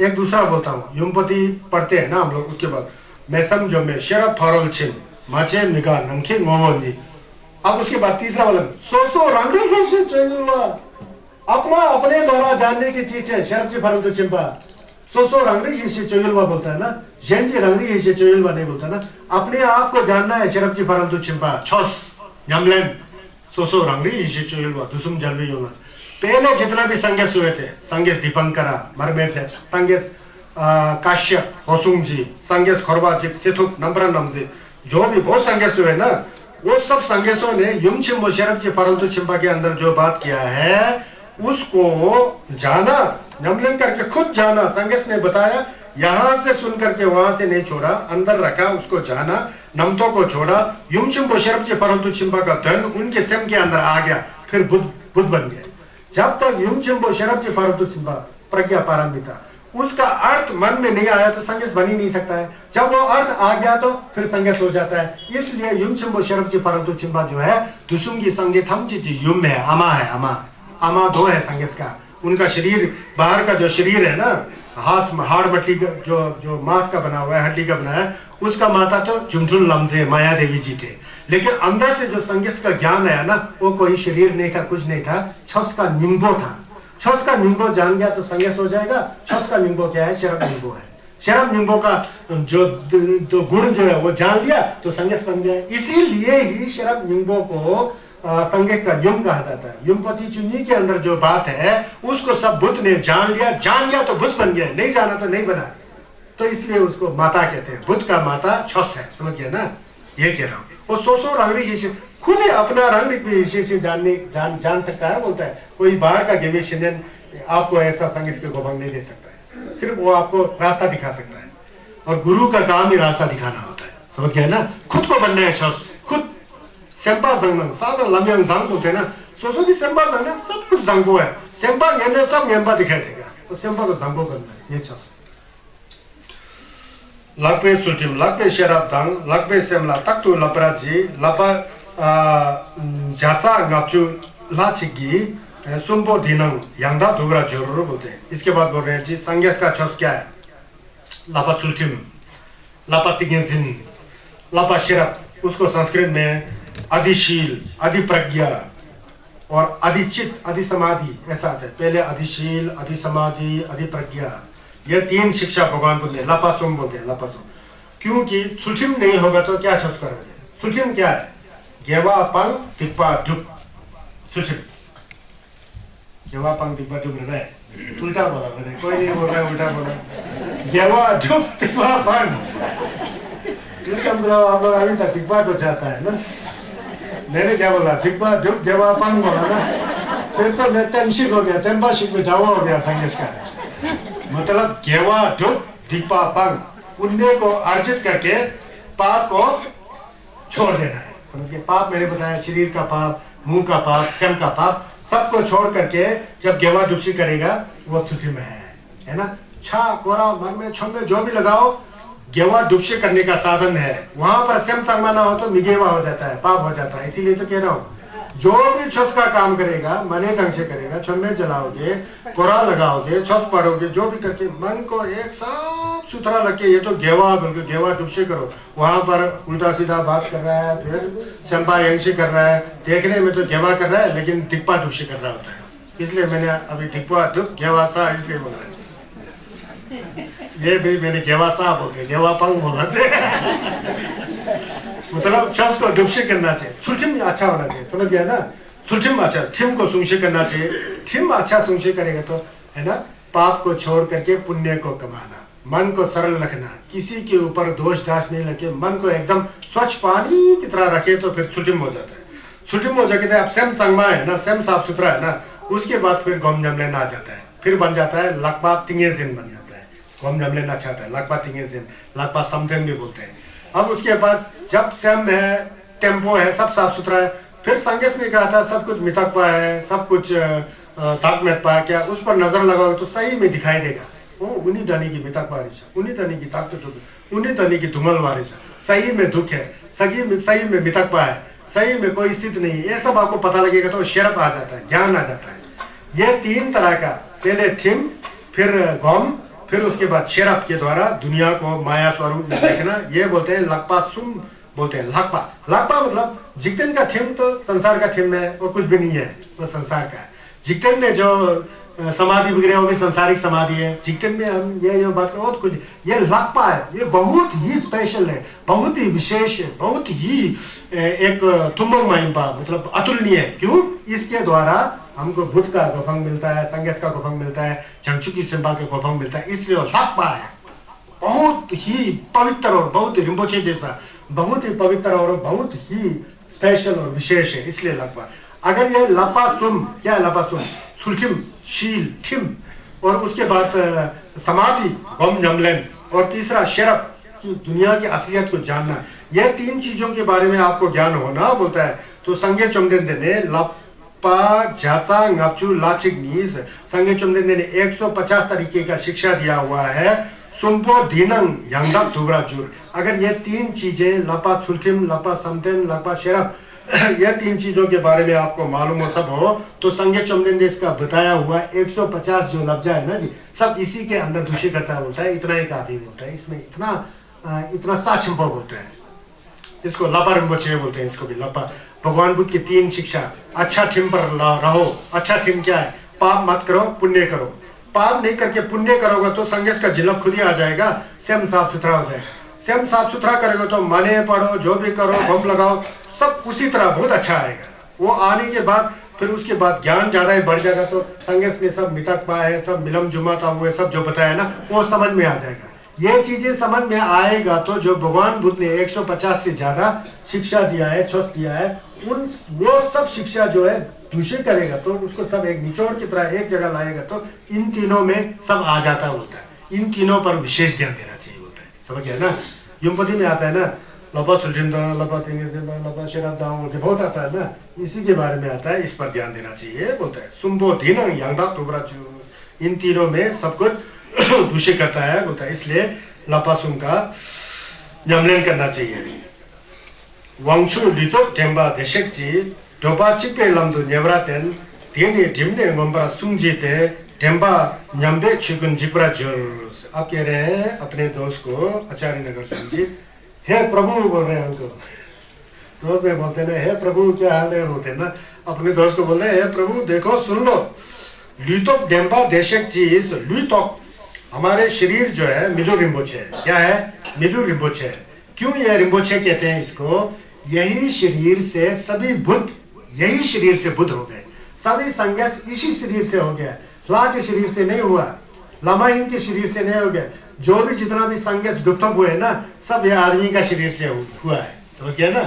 एक दूसरा बोलता हूँ, युमपति पढ़ते हैं ना हम लोग, उसके बाद मैं समझो में शरब फरोल छिन माचे निगा नमखे मोमोनी। अब उसके बाद तीसरा वाला सोसो रंगे जैसे चोयुलवा, अपना अपने द्वारा जानने की चीज है शरब जी फरोल तो चिंपा। सोसो रंगरी जैसे चोयुलवा बोलता है ना, जेंजी रंगरी जैसे चोयुलवा नहीं बोलता ना। अपने आप को जानना है शरब जी फरोल तो चिंपा छस न्यामलेन सोसो रंगरी जैसे चोयुलवा दुसुम जलवी योना। पहले जितना भी संगेस हुए थे, संगेस दीपंकरा मरमेज, संगेस काश्यप होसुंग जी, संगेस खोरबाजिक सिथुक नंबरन नमजी, जो भी बहुत संगेस हुए ना, वो सब संगेसों ने युम चिम्बो शरब जी परंतु चिंपा के अंदर जो बात किया है उसको जाना, नमलन करके खुद जाना। संगेस ने बताया, यहां से सुन करके वहां से नहीं छोड़ा, अंदर रखा, उसको जाना, नमतों को छोड़ा। युम चिम्बो शरब जी परंतु चिंपा का धन उनके सिम के अंदर आ गया, फिर बुद्ध बन गया। जब तक युम चिम्बो शरब जी परंतु चिंपा प्रज्ञा पारमिता उसका अर्थ मन में नहीं आया तो संगेस बन ही नहीं सकता है। जब वो अर्थ आ गया तो फिर संगेस हो जाता है। इसलिए युम चिम्बो शरब जी परंतु चिंपा जो है दुसुंगी संगीत हम जी युम है, अमा है, अमा दो है संगेस का। उनका शरीर बाहर का जो शरीर है ना, हाड़ मट्टी का जो मांस का बना हुआ है, हड्डी का बना है, उसका माता तो चुमचुन लमजे माया देवी जी थे। लेकिन अंदर से जो संगीत का ज्ञान आया ना, वो कोई शरीर नहीं था, कुछ नहीं था, छस का निंबो था। छस का निंबो जान गया तो संगेस हो जाएगा। छस का निंबो क्या है? शरब निंबो है। शरब निंबो का जो गुण जो है वो जान लिया तो संगेस बन गया। इसीलिए ही शरब निंबो को संगीत का युम कहा जाता है। युमपति चुन्नी के अंदर जो बात है उसको सब बुद्ध ने जान लिया, जान गया तो बुद्ध बन गया, नहीं जाना तो नहीं बना। तो इसलिए उसको माता कहते हैं। बुद्ध का माता छस है, समझ गया ना, ये कह रहा हूँ। वो सोसो रंग खुद ही अपना रंग से जान सकता है, बोलता है। कोई बाहर का गेवेशन आपको ऐसा संगीत के गोभंग नहीं दे सकता है, सिर्फ वो आपको रास्ता दिखा सकता है। और गुरु का काम ही रास्ता दिखाना होता है, समझ गया ना। खुद को बनना है छस, खुद सेम्पा जंगन साधन लम्यांग जंग बोलते हैं ना। सोचो कि सेम्पा जंग सब कुछ जंगो है, सेम्पा ये सब मेम्पा दिखाई देगा, तो सेम्पा को जंगो करना है, ये छस। लकपे सुटिम लकपे शराब दंग लकपे सेमला तक तो लपराजी लपा जाता गाचू लाचिगी सुम्पो दिनंग यंदा दुबरा जरूर बोलते हैं। इसके बाद बोल रहे हैं जी संगेस का छस क्या है? लपा सुटिम लपा तिगेजिन लपा शराब, उसको संस्कृत में अधिशील, अधिप्रज्ञा और अधिचित, अधिसमाधि ऐसा आता है। पहले अधिशील, अधिसमाधि, अधिप्रज्ञा, ये तीन शिक्षा भगवान बुद्ध ने लपासुम बोलते हैं। लपासुम क्योंकि सुचिम नहीं होगा तो क्या छस करोगे? सुचिम क्या है? गेवा पंग दिक्पा दुप सुचिम। गेवा पंग दिक्पा दुप रहा है, उल्टा बोला मैंने, कोई नहीं बोल रहा है उल्टा बोला। गेवा दुप दिक्पा पंग, इसका मतलब आप लोग अभी तक दिक्पा को चाहता है ना। मैंने क्या बोला? दिक्पा दुप गेवा पंग बोला ना, फिर तो मैं टेंशिक हो गया, टेम्पाशिक में दावा हो गया संगीत का। मतलब गेवा दुप दिक्पा पंग, पुण्य को अर्जित करके पाप को छोड़ देना है, समझ गए। पाप मैंने बताया, शरीर का पाप, मुंह का पाप, सम का पाप, सबको छोड़ करके जब गेवा डुपसी करेगा वो छुट्टी में है ना। छा कोरा मन में छम में जो भी लगाओ, गेवा डुपसी करने का साधन है। वहां पर सेम संगमाना हो तो मिगेवा हो जाता है, पाप हो जाता है। इसीलिए तो कह रहा हूँ, जो भी छस का काम करेगा मने ढंग से करेगा, छम्मे जलाओगे, कोरा लगाओगे, छस पढ़ोगे, जो भी करके मन को एक साफ सुथरा रखे। ये तो गेवा बिल्कुल गेवा डुबसे करो, वहां पर उल्टा सीधा बात कर रहा है, फिर संपा यंशी कर रहा है, देखने में तो गेवा कर रहा है लेकिन दिक्पा डुबसे कर रहा होता है। इसलिए मैंने अभी दिक्पा डुब गेवा सा इसलिए बोला है। ये भी मैंने गेवा सा बोल दिया, गेवा पंग बोलना चाहिए। मतलब छस को डुबसे करना चाहिए, सुलझिम अच्छा होना चाहिए, समझ गया ना। सुलझिम अच्छा, ठिम को सुंशे करना चाहिए। ठिम अच्छा सुंशे करेगा तो है ना, पाप को छोड़ करके पुण्य को कमाना, मन को सरल रखना, किसी के ऊपर दोष दाश नहीं लगे, मन को एकदम स्वच्छ पानी की तरह रखे तो फिर सुलझिम हो जाता है। सुलझिम हो जाके अब सेम संगमा है ना, सेम साफ सुथरा है ना, उसके बाद फिर गोम जमलेन आ जाता है, फिर बन जाता है लकपा तिंगेजिन बन जाता है। गोम जमलेन अच्छा आता है, लकपा तिंगेजिन, लकपा समथेन भी बोलते हैं। अब उसके बाद जब सेम है, टेम्पो है, सब साफ सुथरा है, फिर संगेस ने कहा था सब कुछ मितकपा है, सब कुछ ताक में पा क्या, उस पर नजर लगाओ तो सही में दिखाई देगा। ओ उन्हीं धनी की मितक बारिश, उन्हीं धनी की ताक तो, उन्हीं धनी की धुमल बारिश, सही में दुख है, सही में मितक पा है, सही में कोई स्थिति नहीं है, ये सब आपको पता लगेगा तो शेरप आ जाता है, ज्ञान आ जाता है। ये तीन तरह का, पहले थिम, फिर गौम, फिर उसके बाद शेरप के द्वारा दुनिया को माया स्वरूप में देखना, ये बोलते हैं लकपा सुम बोलते हैं। लकपा, लकपा मतलब जिक्तन का थिम तो संसार का थिम है, वो कुछ भी नहीं है, वो संसार का है। जिक्तन में जो समाधि वगैरह वो भी संसारिक समाधि है। जिक्तन में हम ये बात करो तो कुछ, ये लकपा है, ये बहुत ही स्पेशल है, बहुत ही विशेष है, बहुत ही एक तुमंग महिमा, मतलब अतुलनीय है। क्यों? इसके द्वारा हमको बुद्ध का गोफंग मिलता है, संगेस का गोफंग मिलता है, जंगचुकी सिंबा का गोफंग मिलता है, इसलिए लकपा है। बहुत ही पवित्र और बहुत रिम्पोचे जैसा बहुत ही पवित्र और बहुत ही स्पेशल और विशेष है, इसलिए लकपा। अगर ये लपा सुम, क्या है लपा सुम? सुलचिम, शील, ठिम, और उसके बाद समाधि, गम जमलेन, और तीसरा शेरप की दुनिया की असलियत को जानना, ये तीन चीजों के बारे में आपको ज्ञान होना बोलता है। तो संगे चोमदेन ने लपा जाचा ngapchu लाचिक नीज, संगे चोमदेन ने 150 तरीके का शिक्षा दिया हुआ है। सुम्पो दीनंग यांगदाप दुबरा जुर, अगर ये तीन चीजें लपा सुलचिम, लपा समतेन, लपा शेरप, यह तीन चीजों के बारे में आपको मालूम हो, सब हो, तो संगे चमदेन देश का बताया हुआ 150 जो लफ्जा है ना जी, सब इसी के अंदर दूषित करता बोलता है, इतना ही काफी बोलता है। इसमें इतना चाचंपो बोलता है, इसको लपा रिम्पोचे बोलते हैं, इसको भी लपा। भगवान बुद्ध की तीन शिक्षा, अच्छा ठिम पर रहो। अच्छा ठिम क्या है? पाप मत करो, पुण्य करो। पाप नहीं करके पुण्य करोगे तो संगेस का जिलब खुद ही आ जाएगा, स्वयं साफ सुथरा हो जाएगा। स्वयं साफ सुथरा करोगे तो माने पढ़ो, जो भी करो, बम लगाओ, सब उसी तरह बहुत अच्छा आएगा। वो आने के बाद फिर उसके बाद ज्ञान ज्यादा ही बढ़ जाएगा, तो संगेस ने सब मितक पा है, सब मिलम जुमाता हुए सब जो बताया ना, वो समझ में आ जाएगा। ये चीजें समझ में आएगा तो जो भगवान बुद्ध ने 150 से ज्यादा शिक्षा दिया है, छोड़ दिया है, वो सब शिक्षा जो है दूषित करेगा तो उसको सब एक निचोड़ की तरह एक जगह लाएगा तो इन तीनों में सब आ जाता बोलता है। इन तीनों पर विशेष ध्यान देना चाहिए बोलता है, समझ गया ना? युमपति में आता है ना, लपा सुलझिंदा, लपा तिंगेजिंदा, लपा शेरप दांग बोल के बहुत आता है ना, इसी के बारे में आता है, इस पर ध्यान देना चाहिए बोलता है। सुम्बो धीनंग यांगदाप दुबरा जुर, इन तीनों में सब कुछ दूषित करता है बोलता है, इसलिए लपासुम का जमलेन करना चाहिए। वांगचू लितो टेम्बा देशेक्ची डोपा चिपे लमदु नेवरातेन तेने ढिमने मंबरा सुंजीते टेम्बा न्यम्बे चिकुन जिपरा जोर्स। आप कह रहे हैं अपने दोस्त को, आचार्य नगर संजीत, हे प्रभु बोल रहे हैं उनको, दोस्त में बोलते हैं हे प्रभु क्या हाल है बोलते हैं ना, अपने दोस्त को बोल रहे हैं हे प्रभु देखो सुन लो, लितो टेम्बा देशेक्ची इस लितो हमारे शरीर जो है मिलु रिम्पोचे है। क्या है? मिलु रिम्पोचे है। क्यों ये रिम्पोचे कहते हैं इसको? यही शरीर से सभी बुद्ध, यही शरीर से बुद्ध हो गए, सभी संन्यास इसी शरीर से हो गया, फ्ला के शरीर से नहीं हुआ, लामाहीन के शरीर से नहीं हो गया। जो भी जितना भी संन्यास डुप्तम हुए ना, सब ये आदमी का शरीर से हुआ है, समझ गया ना?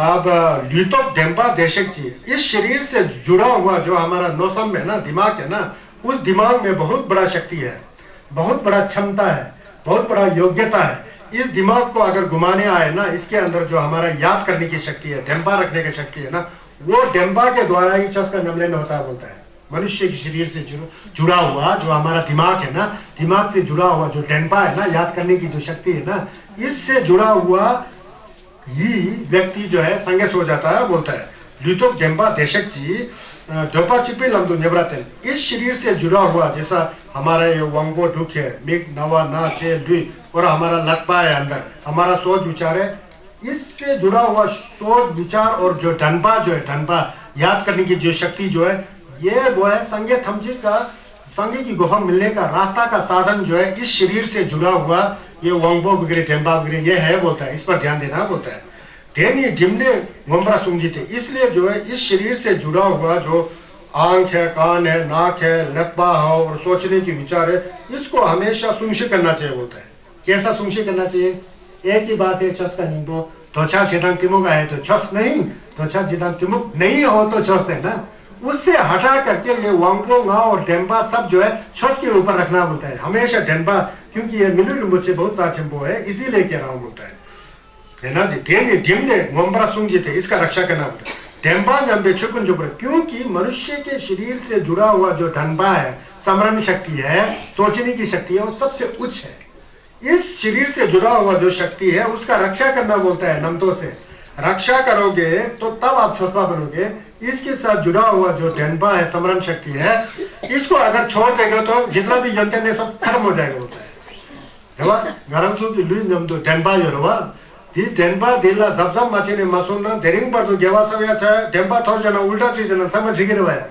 अब ल्यूटोप डेम्बा देशक जी, इस शरीर से जुड़ा हुआ जो हमारा नौसम है ना, दिमाग है ना, उस दिमाग में बहुत बड़ा शक्ति है, बहुत बड़ा क्षमता है, बहुत बड़ा योग्यता है। इस दिमाग को अगर घुमाने आए ना, इसके अंदर जो हमारा याद करने की शक्ति है, डेम्बा रखने की शक्ति है ना, वो डेम्बा के द्वारा ही चस का नमलन होता है बोलता है। मनुष्य के शरीर से जुड़ा हुआ जो हमारा दिमाग है ना, दिमाग से जुड़ा हुआ जो डेम्बा है ना, याद करने की जो शक्ति है ना, इससे जुड़ा हुआ ही व्यक्ति जो है संगेस हो जाता है बोलता है। ल्यूटोक डेम्बा देशक जी डोपा चिपे लमदु नेवरातेन, इस शरीर से जुड़ा हुआ जैसा हमारा ये वंगो दुख है, मिग नवा ना चे दुई, और हमारा लटपा है अंदर, हमारा सोच विचार है, इससे जुड़ा हुआ सोच विचार और जो डनपा जो है, डनपा याद करने की जो शक्ति जो है, ये वो है संगे थमची का, संगे की गुफा मिलने का रास्ता का साधन जो है, इस शरीर से जुड़ा हुआ ये वंगो वगैरह डेम्बा वगैरह ये है बोलता है। इस पर ध्यान देना बोलता है। ढेनी ढिमने गोमरा सुंगीते, इसलिए जो है इस शरीर से जुड़ा हुआ जो आंख है, कान है, नाक है, लकबा है और सोचने की विचार है, इसको हमेशा सुंगशी करना चाहिए बोलता है। कैसा सुंगशी करना चाहिए? एक ही बात है, चस का नींबो त्वचा चिदांग तिमुक आए तो छस नहीं, त्वचा चिदांग तिमुक नहीं हो तो छस है ना, उससे हटा करके ये वांगपो गा और डेम्बा सब जो है छस के ऊपर रखना बोलता है हमेशा डेम्बा, क्योंकि ये मिलु मुझे बहुत साचिंपो है इसीलिए कह रहा हूँ बोलता है ना जी। डेम डिमने वंबरा सुंग जीते इसका रक्षा करना बोलता है। डेम्बा जब चुकन जो, क्योंकि मनुष्य के शरीर से जुड़ा हुआ जो डंबा है, स्मरण शक्ति है, सोचने की शक्ति है, वो सबसे उच्च है। इस शरीर से जुड़ा हुआ जो शक्ति है उसका रक्षा करना बोलता है। नमतों से रक्षा करोगे तो तब आप छोटपा बनोगे। इसके साथ जुड़ा हुआ जो डेम्बा है, स्मरण शक्ति है, इसको अगर छोड़ देगा तो जितना भी यंत्र ने सब खत्म हो जाएगा बोलता है। गरम सु की लुई नम तो डेम्बा योरवा ही डेम्बा दिला सब माचे ने मासूना देरिंग पर तो गेवा सब या डेम्बा थोड़ जना उल्टा चीज ना समझ गिर वाया।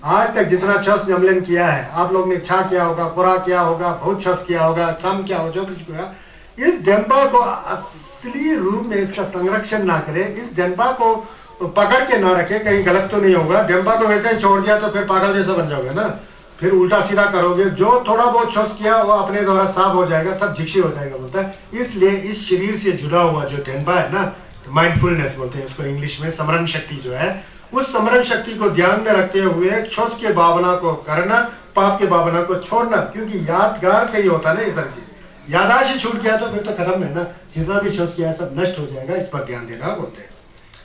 आज तक जितना छस जमलन किया है आप लोग ने छा किया होगा, पूरा किया होगा, बहुत छस किया होगा, चम किया हो, जो कुछ किया, इस डेम्बा को असली रूप में इसका संरक्षण ना करे, इस डेम्बा को पकड़ के ना रखे, कहीं गलत तो नहीं होगा। डेम्बा को वैसे ही छोड़ दिया तो फिर पागल जैसा बन जाओगे ना, फिर उल्टा सीधा करोगे। जो थोड़ा बहुत छस किया वो अपने द्वारा साफ हो जाएगा, सब जिक्शी हो जाएगा बोलता है। इसलिए इस शरीर से जुड़ा हुआ जो डेम्बा है ना, माइंडफुलनेस बोलते हैं उसको इंग्लिश में, स्मरण शक्ति जो है, उस स्मरण शक्ति को ध्यान में रखते हुए छस के भावना को करना, पाप के भावना को छोड़ना, क्योंकि यादगार से ही होता है ना ये सारी चीज। यादाश्त छूट गया तो फिर तो खत्म है ना, जितना भी छस किया सब नष्ट हो जाएगा। इस पर ध्यान देना बोलते हैं।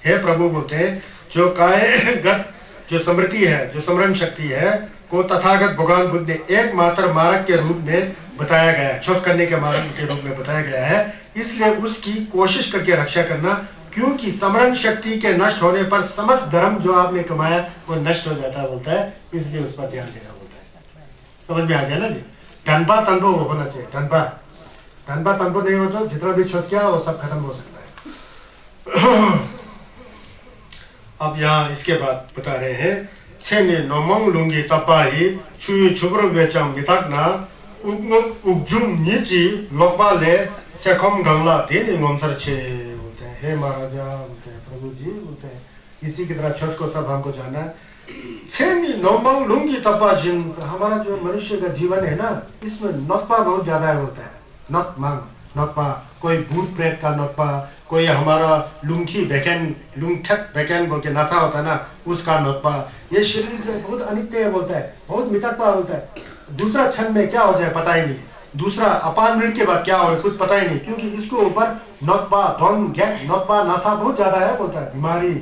हे प्रभु बोलते हैं, जो कायगत जो स्मृति है, जो स्मरण शक्ति है को तथागत भगवान बुद्ध ने एकमात्र मार्ग के रूप में बताया गया है, छुप करने के मार्ग के रूप में बताया गया है। इसलिए उसकी कोशिश करके रक्षा करना, क्योंकि स्मरण शक्ति के नष्ट होने पर समस्त धर्म जो आपने कमाया वो नष्ट हो जाता है बोलता है। इसलिए उस पर ध्यान देना बोलता है। समझ में आ गया ना जी। धनपा तंबो होना चाहिए। धनपा तंबो नहीं हो तो जितना भी छुप किया वो सब खत्म हो सकता है। अब यहाँ इसके बाद बता रहे हैं, छेने नोमंग लुंगी तपाही छुई छुब्रो बेचम मिताकना उगजुम नीची लोकपा ले सेखम गंगला देने गोमसर छे बोलते हैं। हे महाराजा बोलते हैं, प्रभु जी बोलते हैं, इसी की तरह छस को सब हमको जाना है। छेनी नोमंग लुंगी तपा जिन, हमारा जो मनुष्य का जीवन है ना, इसमें नोपा बहुत ज्यादा है बोलता है। नोप मांग नोपा, कोई भूत प्रेत का नोपा, कोई हमारा लुंगी बेकैन लुंगठक बेकैन बोल के नशा होता है ना, उसका नोपा। ये शरीर जो बहुत अनित्य है बोलता है, बहुत मितकपा बोलता है। दूसरा क्षण में क्या हो जाए पता ही नहीं, दूसरा अपान मिनट के बाद क्या हो कुछ पता ही नहीं, क्योंकि इसके ऊपर नोपा धन गैक नोपा नशा बहुत ज्यादा है बोलता है। बीमारी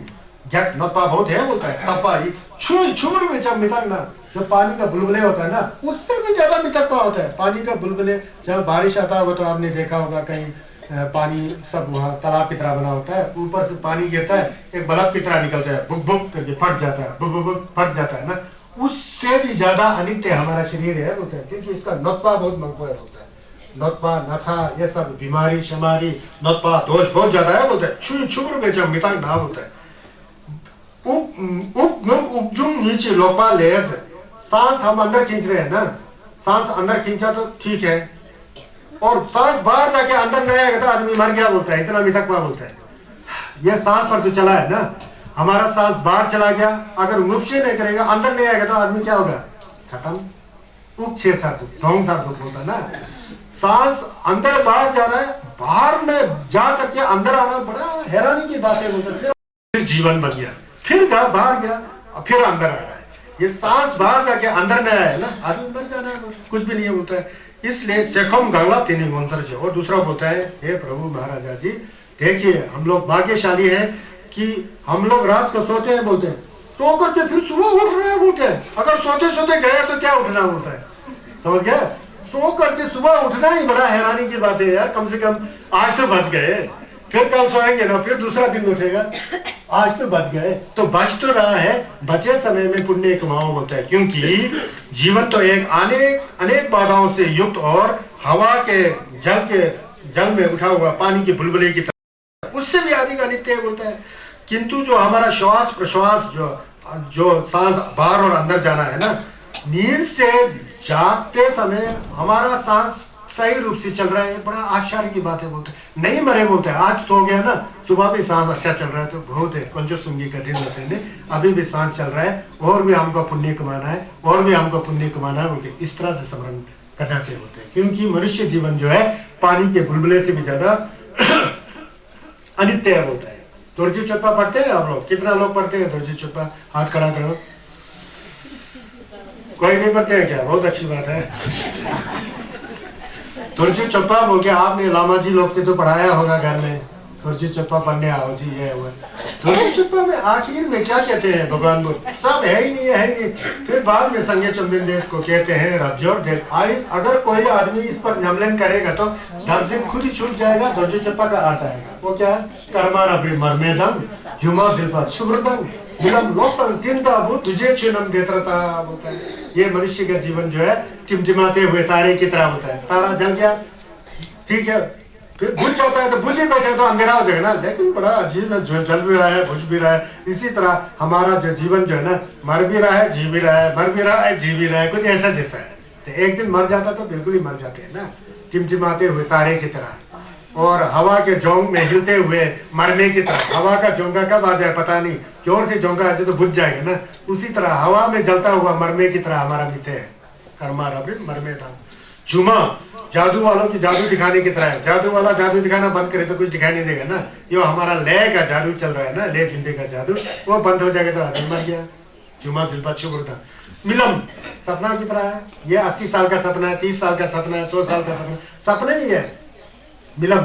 गैक नोपा बहुत है बोलता है। तपा छुर में जब मितकना, जब पानी का बुलबुले होता है ना, उससे भी ज्यादा मितकपा होता है। पानी का बुलबुले जब बारिश आता होगा तो आपने देखा होगा कहीं पानी सब वहाँ तालाब की तरह बना होता है, ऊपर से पानी गिरता है, एक बल्ब की तरह निकलता है, बुक बुक करके फट जाता है, बुक बुक फट जाता है ना। उससे भी ज्यादा अनित्य हमारा शरीर है बोलते हैं, क्योंकि इसका नोत्पा बहुत मंगवा होता है। नोत्पा नशा ये सब बीमारी शमारी नोत्पा दोष बहुत ज्यादा है बोलते हैं। छुर में जब मितांग ना बोलता है। उपजुम नीचे लोपा ले, सांस हम अंदर खींच रहे हैं ना, सांस अंदर खींचा तो ठीक है, और सांस बाहर जाके अंदर नहीं आएगा तो आदमी मर गया बोलता है। इतना मितकवा बोलता है। ये सांस पर तो चला है ना, हमारा सांस बाहर चला गया, अगर मुक्ति नहीं करेगा अंदर नहीं आएगा तो आदमी क्या होगा, खत्म। छेद सार दुख बोलता है ना। सांस अंदर बाहर जा रहा है, बाहर में जा करके अंदर आना बड़ा हैरानी की बात है बोलता है। फिर जीवन बन गया, फिर बाहर गया, फिर अंदर आ रहा है। ये सांस बाहर जाके अंदर नहीं आया ना, आदमी मर जाना है, कुछ भी नहीं बोलता है। इसलिए सेखम गंगला तीन मंत्र जो, और दूसरा बोलता है, हे प्रभु महाराजा जी देखिए हम लोग भाग्यशाली हैं कि हम लोग रात को सोते हैं बोलते हैं, सो करके फिर सुबह उठ रहे हैं बोलते हैं। अगर सोते सोते गए तो क्या उठना बोलता है, समझ गया। सो करके सुबह उठना ही बड़ा हैरानी की बात है यार। कम से कम आज तो बच गए, फिर कल सोएंगे ना, फिर दूसरा दिन उठेगा, आज तो बच गए। तो बच तो रहा है, बचे समय में पुण्य कमाओ बोलता है, क्योंकि जीवन तो एक अनेक बाधाओं से युक्त और हवा के जल में उठा हुआ पानी के बुलबुले की तरह, उससे भी अधिक अनित्य बोलता है। किंतु जो हमारा श्वास प्रश्वास जो सांस बाहर और अंदर जाना है ना, नींद से जागते समय हमारा सांस सही रूप से चल रहा है, बड़ा आश्चर्य की बात है बोलते हैं। नहीं मरे बोलते हैं, आज सो गया ना, सुबह भी सांस अच्छा चल रहा है तो बहुत है, कंजो सुंगी कठिन होते हैं, अभी भी सांस चल रहा है, और भी हमको पुण्य कमाना है, और भी हमको पुण्य कमाना है बोलते, इस तरह से स्मरण करना चाहिए बोलते हैं। क्योंकि मनुष्य जीवन जो है पानी के बुलबुले से भी ज्यादा अनित्य है बोलता है। दुर्जी चुप्पा पढ़ते हैं आप लोग? कितना लोग पढ़ते हैं दुर्जी चुप्पा? हाथ खड़ा करो। कोई नहीं पढ़ते हैं क्या? बहुत अच्छी बात है। दुर्जी चुप्पा बोल के आपने लामा जी लोग से तो पढ़ाया होगा घर में, दुर्जी चुप्पा पढ़ने आओ जी, ये हुआ। दुर्जी चुप्पा में आखिर में क्या कहते हैं भगवान बुद्ध? सब है ही नहीं, है ही नहीं। फिर बाद में संज्ञा चुंबिन देश को कहते हैं रब्जोर देख, अगर कोई आदमी इस पर यमलन करेगा तो धर्म खुद ही छूट जाएगा। दुर्जी चुप्पा का अर्थ आएगा, वो क्या है? कर्माना मर्मेदम जुमा शिल्पा शुभ्रतम मिलम लोकम चिंता भूत तुझे चिन्हम देत्रता होता है। ये मनुष्य का जीवन जो है टिमटिमाते हुए तारे की तरह होता है। तारा जल गया, ठीक है, फिर बुझ जाता है तो बुझ ही बैठे तो अंधेरा हो जाएगा ना। लेकिन बड़ा अजीब है, जो जल भी रहा है बुझ भी रहा है। इसी तरह हमारा जो जीवन जो है ना, मर भी रहा है जी भी रहा है, मर भी रहा है जी भी रहा है, कुछ ऐसा जैसा है। तो एक दिन मर जाता तो बिल्कुल ही मर जाते हैं ना, टिमटिमाते हुए तारे की तरह, और हवा के जोंग में हिलते हुए मरने की तरह। हवा का जोंगा कब आ जाए पता नहीं, जोर से जोंगा आ जाए तो बुझ जाएगा ना। उसी तरह हवा में जलता हुआ मरने की तरह हमारा मित्र है। कर्मा रबिन मरमे था चुमा, जादू वालों की जादू दिखाने की तरह है। जादू वाला जादू दिखाना बंद करे तो कुछ दिखाई नहीं देगा ना। ये हमारा लय का जादू चल रहा है ना, लय चिंते का जादू, वो बंद हो जाएगा तो आदमी मर गया। चुमा शिल्पा था मिलम सपना की तरह है। ये 80 साल का सपना है, 30 साल का सपना है, 100 साल का सपना, सपना ही है। मिलम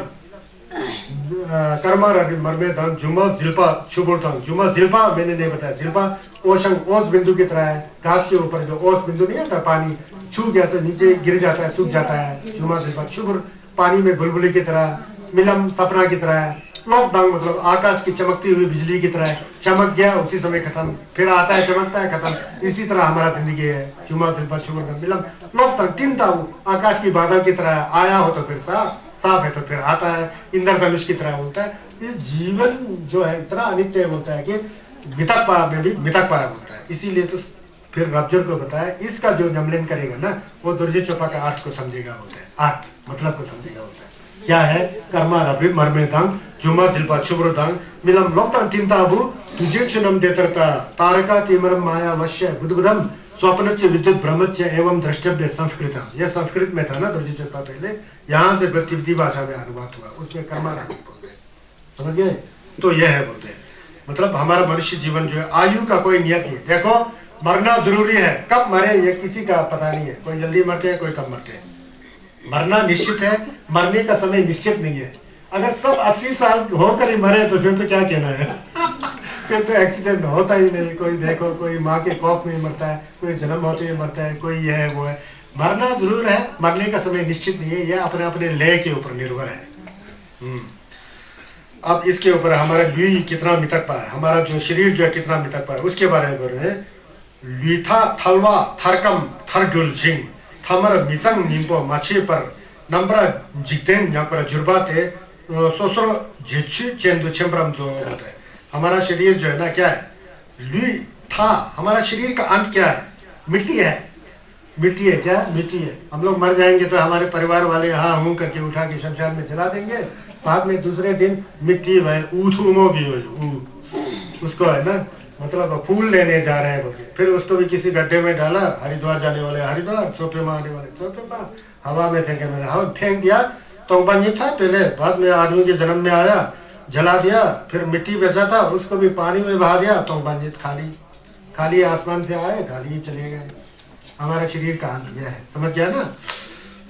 कर्मा मरमे धन जुमा जिल्पा शुभोर्थम। जुमा जिल्पा मैंने नहीं बताया, जिल्पा ओशंग ओस बिंदु की तरह है। घास के ऊपर जो ओस बिंदु नहीं होता, पानी छू गया तो नीचे गिर जाता है, सूख जाता है। जुमा जिल्पा शुभ्र, पानी में बुलबुली की तरह। मिलम सपना की तरह है। लॉकडाउन मतलब आकाश की चमकती हुई बिजली की तरह है, चमक गया उसी समय खत्म, फिर आता है चमकता है खत्म। इसी तरह हमारा जिंदगी है। जुमा जिल्पा शुभ्र मिलम लॉकडाउन तीन ताऊ, आकाश की बादल की तरह, आया हो तो फिर साफ है तो फिर आता है, इंद्रधनुष की तरह बोलता है। इस जीवन जो है इतना अनित्य बोलता है कि मिथक पाया में भी मिथक पाया बोलता है। इसीलिए तो फिर रब्जर को बताया, इसका जो यमलन करेगा ना वो दुर्जी चोपा का अर्थ को समझेगा बोलता है, अर्थ मतलब को समझेगा बोलता है। क्या है? कर्मा रवि मर्मे दंग जुमा शिल्पा शुभ्र दंग मिलम लोकतान तिंताबु तुझे क्षणम देतरता तारका तीमरम माया वश्य बुद्धबुधम स्वप्नच्च विद्युत ब्रह्मच्च एवं द्रष्टव्य संस्कृतम। यह संस्कृत में था ना दुर्जी चोपा, पहले यहाँ से तिब्बती भाषा में अनुवाद हुआ, उसमें कर्मा रवि बोलते हैं, समझ गए? तो यह है बोलते हैं, मतलब हमारा मनुष्य जीवन जो है आयु का कोई नियत नहीं। देखो मरना जरूरी है, कब मरे ये किसी का पता नहीं है, कोई जल्दी मरते हैं कोई कब मरते हैं। मरना निश्चित है, मरने का समय निश्चित नहीं है। अगर सब 80 साल होकर ही मरे तो फिर तो क्या कहना है फिर तो एक्सीडेंट होता ही नहीं। कोई देखो कोई माँ के कोख में मरता है, कोई जन्म होते ही मरता है, कोई ये है वो है। मरना जरूर है, मरने का समय निश्चित नहीं है, यह अपने अपने लय के ऊपर निर्भर है। अब इसके ऊपर हमारा लुई कितना मितक पाया, हमारा जो शरीर जो है कितना मितक पाया, उसके बारे में बोल रहे हैं। लुईथा थलवा थरकम थरजुल जिंग थमर मिजंग निम्बो माछे पर नंबरा जितेन यहाँ पर जुर्बाते सोसरो झिच्छु चेंदु चेम्ब्रम जो होता है। हमारा शरीर जो है ना क्या है? लुई था, हमारा शरीर का अंत क्या है? मिट्टी है। मिट्टी है, क्या मिट्टी है। हम लोग मर जाएंगे तो हमारे परिवार वाले हाँ हूँ करके उठा के शमशान में जला देंगे। बाद में दूसरे दिन मिट्टी वह ऊथुमो भी हो उसको है ना, मतलब फूल लेने जा रहे हैं बोल के, फिर उसको भी किसी गड्ढे में डाला, हरिद्वार जाने वाले हरिद्वार, सोपे मारने वाले सोपे मार, हवा में फेंके, मैंने हवा फेंक दिया तो बन था पहले, बाद में आदमी के जन्म में आया जला दिया, फिर मिट्टी बेचा था उसको भी पानी में बहा दिया तो बन खाली खाली आसमान से आए खाली ही चले गए। हमारे शरीर का अंत यह है, समझ गया ना?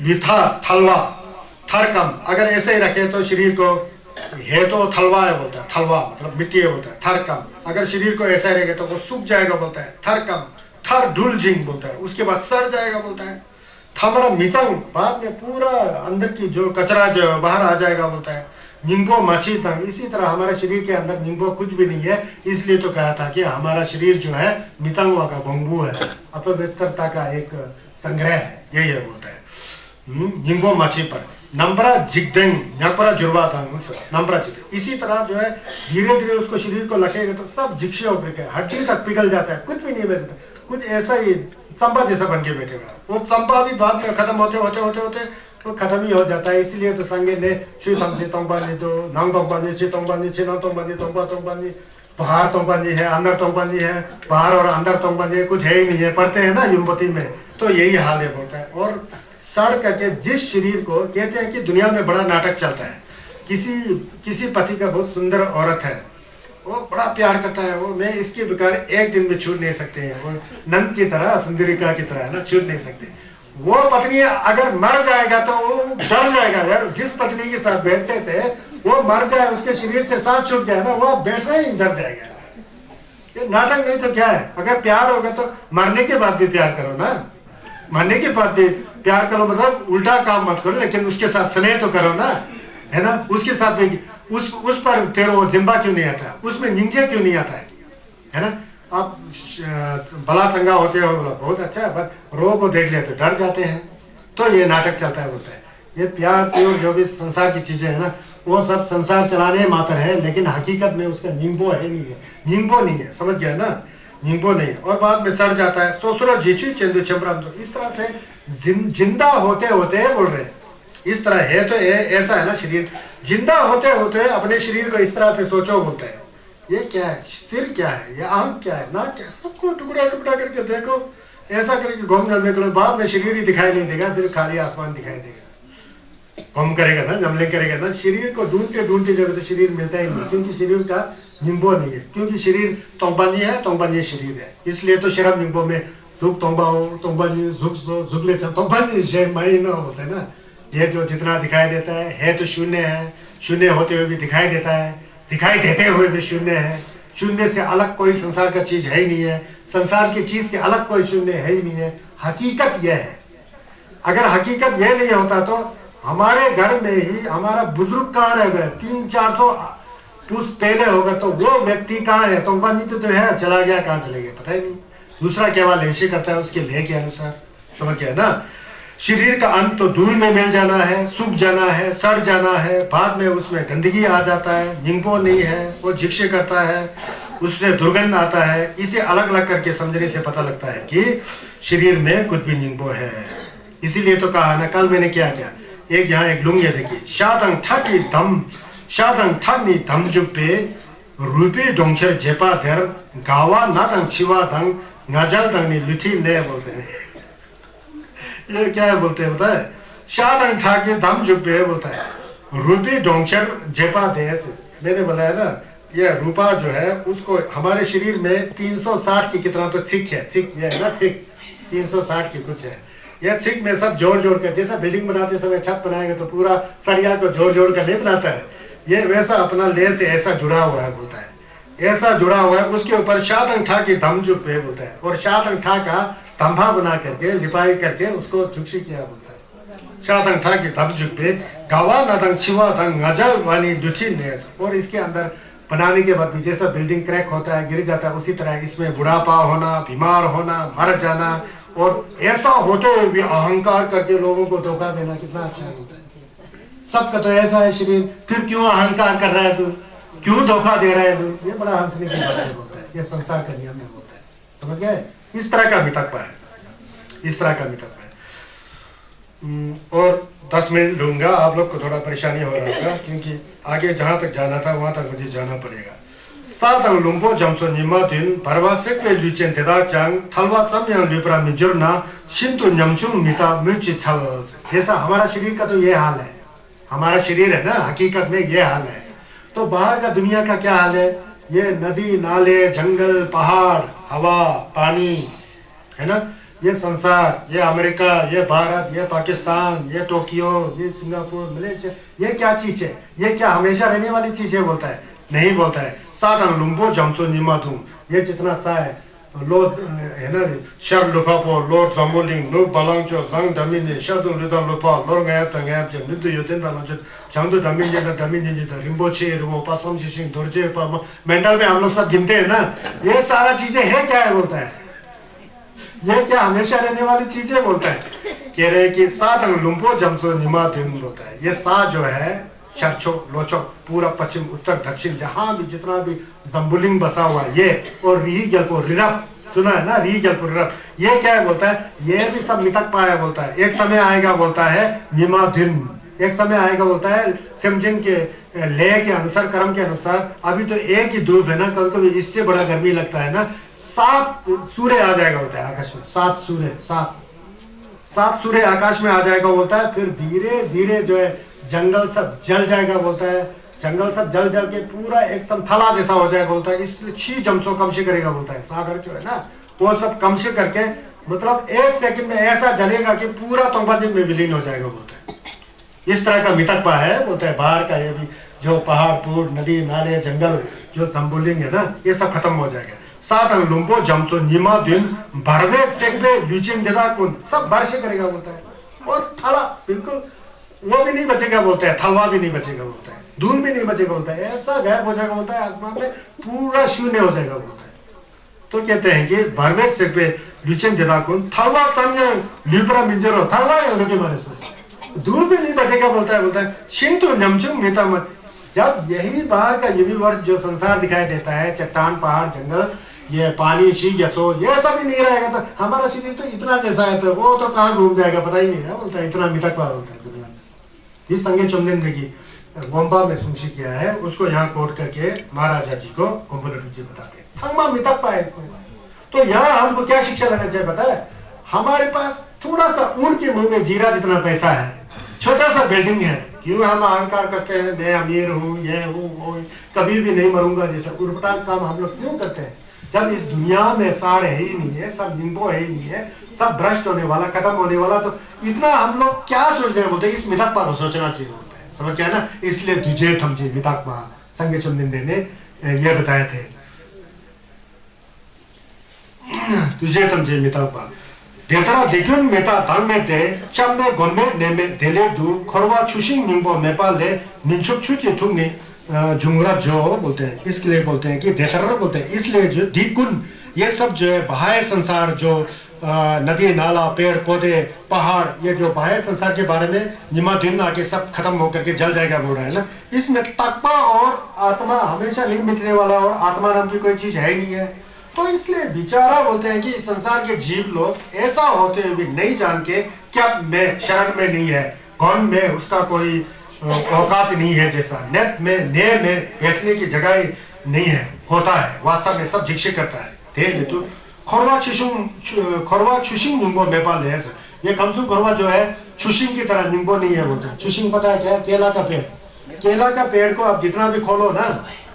लिथा थलवा थरकम, अगर ऐसे ही रखे तो शरीर को है तो थलवा है बोलता है, थलवा मतलब मिट्टी है बोलता है। थरकम, अगर शरीर को ऐसा रहेगा तो वो सूख जाएगा बोलता है। थरकम थर ढुल जिंग बोलता है, उसके बाद सड़ जाएगा बोलता है। थमरा मितंग, बाद में पूरा अंदर की जो कचरा जो बाहर आ जाएगा बोलता है। निम्बो मची तंग, इसी तरह हमारे शरीर के अंदर निम्बो कुछ भी नहीं है, इसलिए तो कहा था कि हमारा शरीर जो है मितंगवा का बंगू है, अपवित्रता का एक संग्रह है, यही है बोलता है। निम्बो मची पर नंबरा जिगदेंग नंबरा जुर्वा था नंबरा जिगदेंग, इसी तरह जो है धीरे धीरे उसको शरीर को लखेगा तो सब जिक्ष्य होकर के हड्डी तक पिघल जाता है, कुछ भी नहीं बचता, कुछ ऐसा ही चंपा जैसा बन के बैठेगा। वो चंपा भी बाद में खत्म होते होते होते होते तो खत्म ही हो जाता है। इसलिए तो संगे ने श्री तंगसी तोंगपानी तो नांग तोंगपानी छि तोंगपानी छि नांग तोंगपानी तोंगपा तोंगपानी, बाहर तोंगपानी है अंदर तोंगपानी है, बाहर और अंदर तोंगपानी कुछ है ही नहीं है, पढ़ते हैं ना युवती में, तो यही हाल है बोलता है। और सड़ करके जिस शरीर को कहते हैं कि दुनिया में बड़ा नाटक चलता है, किसी पति का बहुत सुंदर औरत है, वो बड़ा प्यार करता है, वो मैं इसके बगैर एक दिन में छूट नहीं सकते हैं। वो नंद की तरह, सुंदरिका की तरह है ना, छूट नहीं सकते। वो पत्नी अगर मर जाएगा तो वो डर जाएगा यार। जिस पत्नी के साथ बैठते थे वो मर जाए, उसके शरीर से सांस छूट जाए ना, वो बैठना ही डर जाएगा। ये नाटक नहीं तो क्या है? अगर प्यार होगा तो मरने के बाद भी प्यार करो ना, मरने के बाद भी प्यार करो, मतलब उल्टा काम मत करो, लेकिन उसके साथ स्नेह तो करो ना, है ना। उसके साथ भी उस पर फिर वो जिम्बा क्यों नहीं आता, उसमें निंजे क्यों नहीं आता है ना। आप भला चंगा होते हो, बोला बहुत अच्छा है, बस रो को देख लिया तो डर जाते हैं। तो ये नाटक चलता है, बोलता है ये प्यार प्योर जो भी संसार की चीजें है ना, वो सब संसार चलाने मात्र है, लेकिन हकीकत में उसका निम्बो है नहीं है, निम्बो नहीं है, समझ गया ना, निम्बो नहीं है। और बाद में सड़ जाता है। सोसरो जीचू चंदू चंपराम, तो इस तरह से जिंदा होते होते बोल रहे हैं, इस तरह है तो ऐसा है ना शरीर, जिंदा होते होते अपने शरीर को इस तरह से सोचो, बोलते हैं ये क्या है, सिर क्या है, ये आंख क्या है, नाक क्या है, सबको टुकड़ा टुकड़ा करके देखो, ऐसा करके घूम जमने के बाद में शरीर ही दिखाई नहीं देगा, सिर्फ खाली आसमान दिखाई देगा। घूम करेगा ना, जमले करेगा ना, शरीर को ढूंढते ढूंढते जब तो शरीर मिलता ही नहीं, क्योंकि शरीर का निम्बो नहीं है, क्योंकि शरीर तोंबानी है, तोंबानी शरीर है, इसलिए तो शरब निम्बो में सुख तोंबा हो, तोंबानी सुख ले तोंबानी शेर महीना होता है ना। ये जो जितना दिखाई देता है तो शून्य है, शून्य होते हुए भी दिखाई देता है, दिखाई देते हुए भी शून्य है, शून्य से अलग कोई संसार का चीज है ही नहीं है, संसार की चीज से अलग कोई शून्य है ही नहीं है। हकीकत यह है। अगर हकीकत यह नहीं होता तो हमारे घर में ही हमारा बुजुर्ग कहाँ रह गए, 300-400 पुरुष पहले होगा, तो वो व्यक्ति कहाँ है, तो है, चला गया, कहाँ चले गए पता ही नहीं। दूसरा केवल ऐसे करता है उसके लेह के अनुसार, समझ गया ना। शरीर का अंत तो धूल में मिल जाना है, सूख जाना है, सड़ जाना है, बाद में उसमें गंदगी आ जाता है, निंगो नहीं है, वो जिक्से करता है, उससे दुर्गंध आता है। इसे अलग अलग करके समझने से पता लगता है कि शरीर में कुछ भी निंगो है। इसीलिए तो कहा ना, कल मैंने क्या किया, एक यहाँ एक लुंग है, देखिए, शादंग ठाकी धम, शादंग ठाकनी धम जुपे रूपी डोंगचर जेपा धर गावा नादंग छिवा दंग नजल दंगनी लुठी ले, बोलते हैं। ये क्या है बोलते हैं, बताए, शादंग ठाकी धम जुपे, बोलता है रूपी डोंगचर जेपा देश। मैंने बताया ना, ये रूपा जो है उसको हमारे शरीर में 360 की कितना तो सिख है, सिख ये है ना, सिख 360 की कुछ है। यह सिख में सब जोड़ जोड़ कर, जैसा बिल्डिंग बनाते समय छत बनाएंगे तो पूरा सरिया को जोड़ जोड़ कर नहीं बनाता है, ये वैसा अपना लेर से ऐसा जुड़ा हुआ है, बोलता है ऐसा जुड़ा हुआ है। उसके ऊपर शादंग ठा की धम जुप पे, बोलता है, और शादंग ठा का तंबा बना करके लिपाई करके उसको झुकसी किया, बोलता है शादंग ठा की धम जुप पे गावा नदंग छिवा दंग नजल वाली दुठी ने। और इसके अंदर बनाने के बाद भी जैसा बिल्डिंग क्रैक होता है, गिर जाता है, उसी तरह इसमें बुढ़ापा होना, बीमार होना, मर जाना, और ऐसा होते हुए भी अहंकार करके लोगों को धोखा देना कितना अच्छा होता है। सबका तो ऐसा है शरीर, फिर क्यों अहंकार कर रहा है तू, क्यों धोखा दे रहा है तू, ये बड़ा हंसने की बात है, बोलता है ये संसार का नियम है, बोलता है, समझ गए। इस तरह का मितकवा है, इस तरह का मितकवा है। और 10 मिनट लूंगा, आप लोग को थोड़ा परेशानी हो रहा होगा, क्योंकि आगे जहां तक जाना था वहां तक मुझे जाना पड़ेगा। सादंग लुम्बो जमसो निमा दिन परवासिक में लुचेन तेदा चांग थलवा चमयांग लिपरा मिजुरना शिंतु न्यमचुंग मिता मिर्ची थल। जैसा हमारा शरीर का तो ये हाल है, हमारा शरीर है ना, हकीकत में ये हाल है। तो बाहर का दुनिया का क्या हाल है, ये नदी नाले जंगल पहाड़ हवा पानी है ना, ये संसार, ये अमेरिका, ये भारत, ये पाकिस्तान, ये टोक्यो, ये सिंगापुर, मलेशिया, ये क्या चीज है, ये क्या हमेशा रहने वाली चीज है, बोलता है नहीं, बोलता है सादंग लुम्बो जमसो निमा दूं, ये जितना सा है लो है ना, शर लुफापो लोर जम्बोलिंग लो बालांचो जंग डमिने शदुं लुदन लुपा लोर गया तंगया जे निदु योतेन दालंचो जंगदु डमिने दा डमिने दा रिम्बोचे वो पासम शिशिंग दोरजे पा मेंटल में हम लोग सब गिनते हैं ना, ये सारा चीजें है क्या है, बोलता है ये क्या हमेशा रहने वाली चीज है, बोलता है। कह रहे कि सादंग लुम्बो जमसो निमा दूं, बोलता है ये सा जो है चर्चो लोचो पूरा पश्चिम उत्तर दक्षिण जहां भी जितना भी जम्बुलिंग बसा हुआ ये, और रिही जलपो रिरप सुना है ना, रिही जलपो रिरप, ये क्या है, बोलता है ये भी सब मितक पाया, बोलता है एक समय आएगा, बोलता है निमा दिन, एक समय आएगा, बोलता है सिमजिन के लेह के अनुसार कर्म के अनुसार। अभी तो एक ही धूप है ना, कभी कभी इससे बड़ा गर्मी लगता है ना, 7 सूर्य आ जाएगा, बोलता है आकाश में, 7 सूर्य, 7 सूर्य आकाश में आ जाएगा, बोलता है। फिर धीरे धीरे जो है जंगल सब जल जाएगा, बोलता है, जंगल सब जल जल के पूरा एक थला जैसा हो जाएगा बोलता है, इसलिए छी जमसो कमशी करेगा बोलता है। सागर जो है ना वो सब कमशी करके मतलब 1 सेकंड में ऐसा जलेगा कि पूरा तोंगपाजिम में विलीन हो जाएगा बोलता है। इस तरह का मितकपा है बोलता है। बाहर का ये भी जो पहाड़ पूड़ नदी नाले जंगल जो जम्बुलिंग है ना ये सब खत्म हो जाएगा। साथ लुम्बो जमसो निमा दिन भरवे सेकवे ल्यूचिंग देदा कुन सब बारिश करेगा बोलता है। और थला बिल्कुल वो भी नहीं बचेगा बोलता है, थलवा भी नहीं बचेगा बोलता है, धूल भी नहीं बचेगा बोलता है, ऐसा गायब हो जाएगा बोलता है, आसमान में पूरा शून्य हो जाएगा बोलता है। तो कहते हैं कि भरवे सेकवे ल्यूचिंग देदा कुन थलवा तन्य ल्यूपरा मिंजरो थलवा है मारे से धूल भी नहीं बचेगा बोलता है। शिंतु नमचुंग नेता मत जब यही बाहर का यूनिवर्स जो संसार दिखाई देता है, चट्टान पहाड़ जंगल ये पानी शी गैसो ये सब ही नहीं रहेगा तो हमारा शरीर तो इतना जैसा है तो वो तो कहाँ घूम जाएगा पता ही नहीं है बोलता है। इतना मितकपा बोलता है दुनिया में। इस संगे चुमदिन देखी गोम्बा में सुंशी किया है उसको यहाँ कोट करके महाराजा जी को गोम्बलटू जी बताते हैं संगमा मितकपा है इसमें। तो यहाँ हमको क्या शिक्षा लेना चाहिए पता है, हमारे पास थोड़ा सा ऊंट के मुंह में जीरा जितना पैसा है, छोटा सा बिल्डिंग है, क्यों हम अहंकार करते हैं मैं अमीर हूँ ये हूँ वो कभी भी नहीं मरूंगा जैसा उर्पटांग काम हम लोग क्यों करते हैं जब इस दुनिया में सार है ही नहीं है, सब निम्बो है ही नहीं है, सब भ्रष्ट होने वाला खत्म होने वाला। तो इतना हम लोग क्या सोच रहे हैं बोलते हैं, इस मितकपा को सोचना चाहिए बोलते हैं, समझ गया ना। इसलिए दुजे थमजे मितकपा संगे चुमदिंदे ने ये बताए थे तुझे तमजे मितकपा देतरा देखुन मेता तंग में दे चम में गोन में ने में देले दू खरवा छुशिंग निंबो नेपाल ले निंचुक छुचे थुंगने जुंगरा जो बोलते हैं। इसके लिए बोलते हैं कि देसर बोलते हैं, इसलिए जो दीकुन ये सब जो है बाह्य संसार जो नदी नाला पेड़ पौधे पहाड़ ये जो बाह्य संसार के बारे में निमा दिन आके सब खत्म होकर के जल जाएगा बोल रहा है ना। इसमें तकपा और आत्मा हमेशा नहीं मिटने वाला और आत्मा नाम की कोई चीज है ही नहीं है। तो इसलिए बिचारा बोलते हैं कि इस संसार के जीव लोग ऐसा होते हुए भी नहीं जान के क्या मैं शरण में नहीं है, कौन में उसका कोई औकात नहीं है, जैसा नेत में ने में बैठने की जगह नहीं है होता है, वास्तव में सब जिक्ष करता है। तेल तो खोरवा छुशिंग निंगो नेपाल है। ये कमसू खोरवा जो है छुशिंग की तरह निंगो नहीं है बोलते हैं। छुशिंग पता है क्या, केला का पेड़, केला का पेड़ को आप जितना भी खोलो ना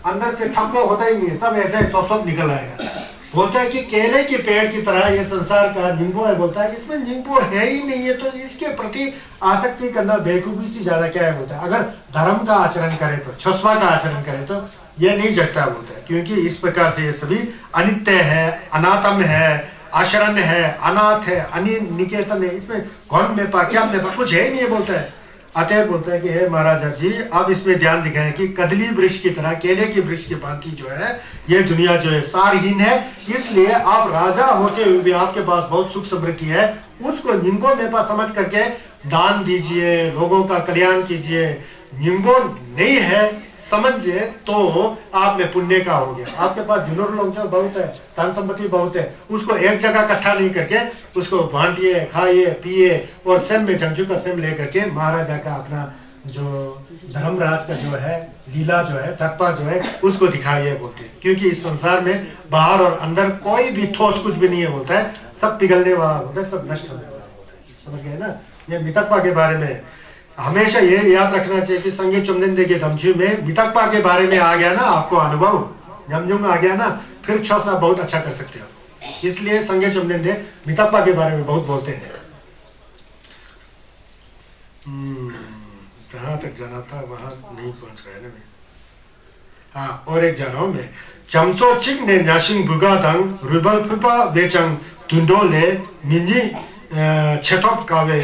अंदर से ठप्पो होता ही नहीं है, सब ऐसे सब निकल आएगा। बोलता है कि केले के पेड़ की तरह ये संसार का निंबो है, बोलता है इसमें निंबो है ही नहीं है, तो इसके प्रति आसक्ति करना बेवकूफी से ज्यादा क्या है बोलता है। अगर धर्म का आचरण करे तो छुस्वा का आचरण करे तो ये नहीं जचता बोलता है, क्योंकि इस प्रकार से ये सभी अनित्य है, अनातम है, आशरण है, अनाथ है, अनिकेतन है, इसमें कौन में पा क्या में कुछ है ही नहीं है बोलता है। अतः बोलता है कि हे महाराजा जी अब इसमें ध्यान दिखाएं कि कदली वृक्ष की तरह केले की वृक्ष की भांति जो है ये दुनिया जो है सारहीन है, इसलिए आप राजा होते हुए भी आपके पास बहुत सुख समृद्धि है, उसको निम्बो मेपा समझ करके दान दीजिए, लोगों का कल्याण कीजिए। निम्बो नहीं है समझिए तो आप में पुण्य का हो गया। आपके पास जुनूर लोग जो बहुत है, धन संपत्ति बहुत है, उसको एक जगह इकट्ठा नहीं करके उसको बांटिए, खाइए, पिए और सेम में जंजू का सेम लेकर के महाराजा का अपना जो धर्मराज का जो है लीला जो है तत्पा जो है उसको दिखाइए बोलते हैं। क्योंकि इस संसार में बाहर और अंदर कोई भी ठोस कुछ भी नहीं है बोलता है, सब पिघलने वाला बोलता है, सब नष्ट होने वाला बोलता है। समझ गए ना। ये मितकपा के बारे में हमेशा ये याद रखना चाहिए कि संगे चुमदिंदे के धमची में मितकपा के बारे में आ गया ना आपको अनुभव, जमजुम आ गया ना, फिर छौसा बहुत अच्छा कर सकते हो। इसलिए संगे चुमदिंदे मितकपा के बारे में बहुत बोलते हैं। जहां तक जाना था वहां नहीं पहुंच गया ना मैं। हाँ और एक जा रहा हूं मैं। चमसो चिक ने नाशिंग बुगा दंग रुबल फुपा बेचंग तुंडोले मिंजी छेटोप कावे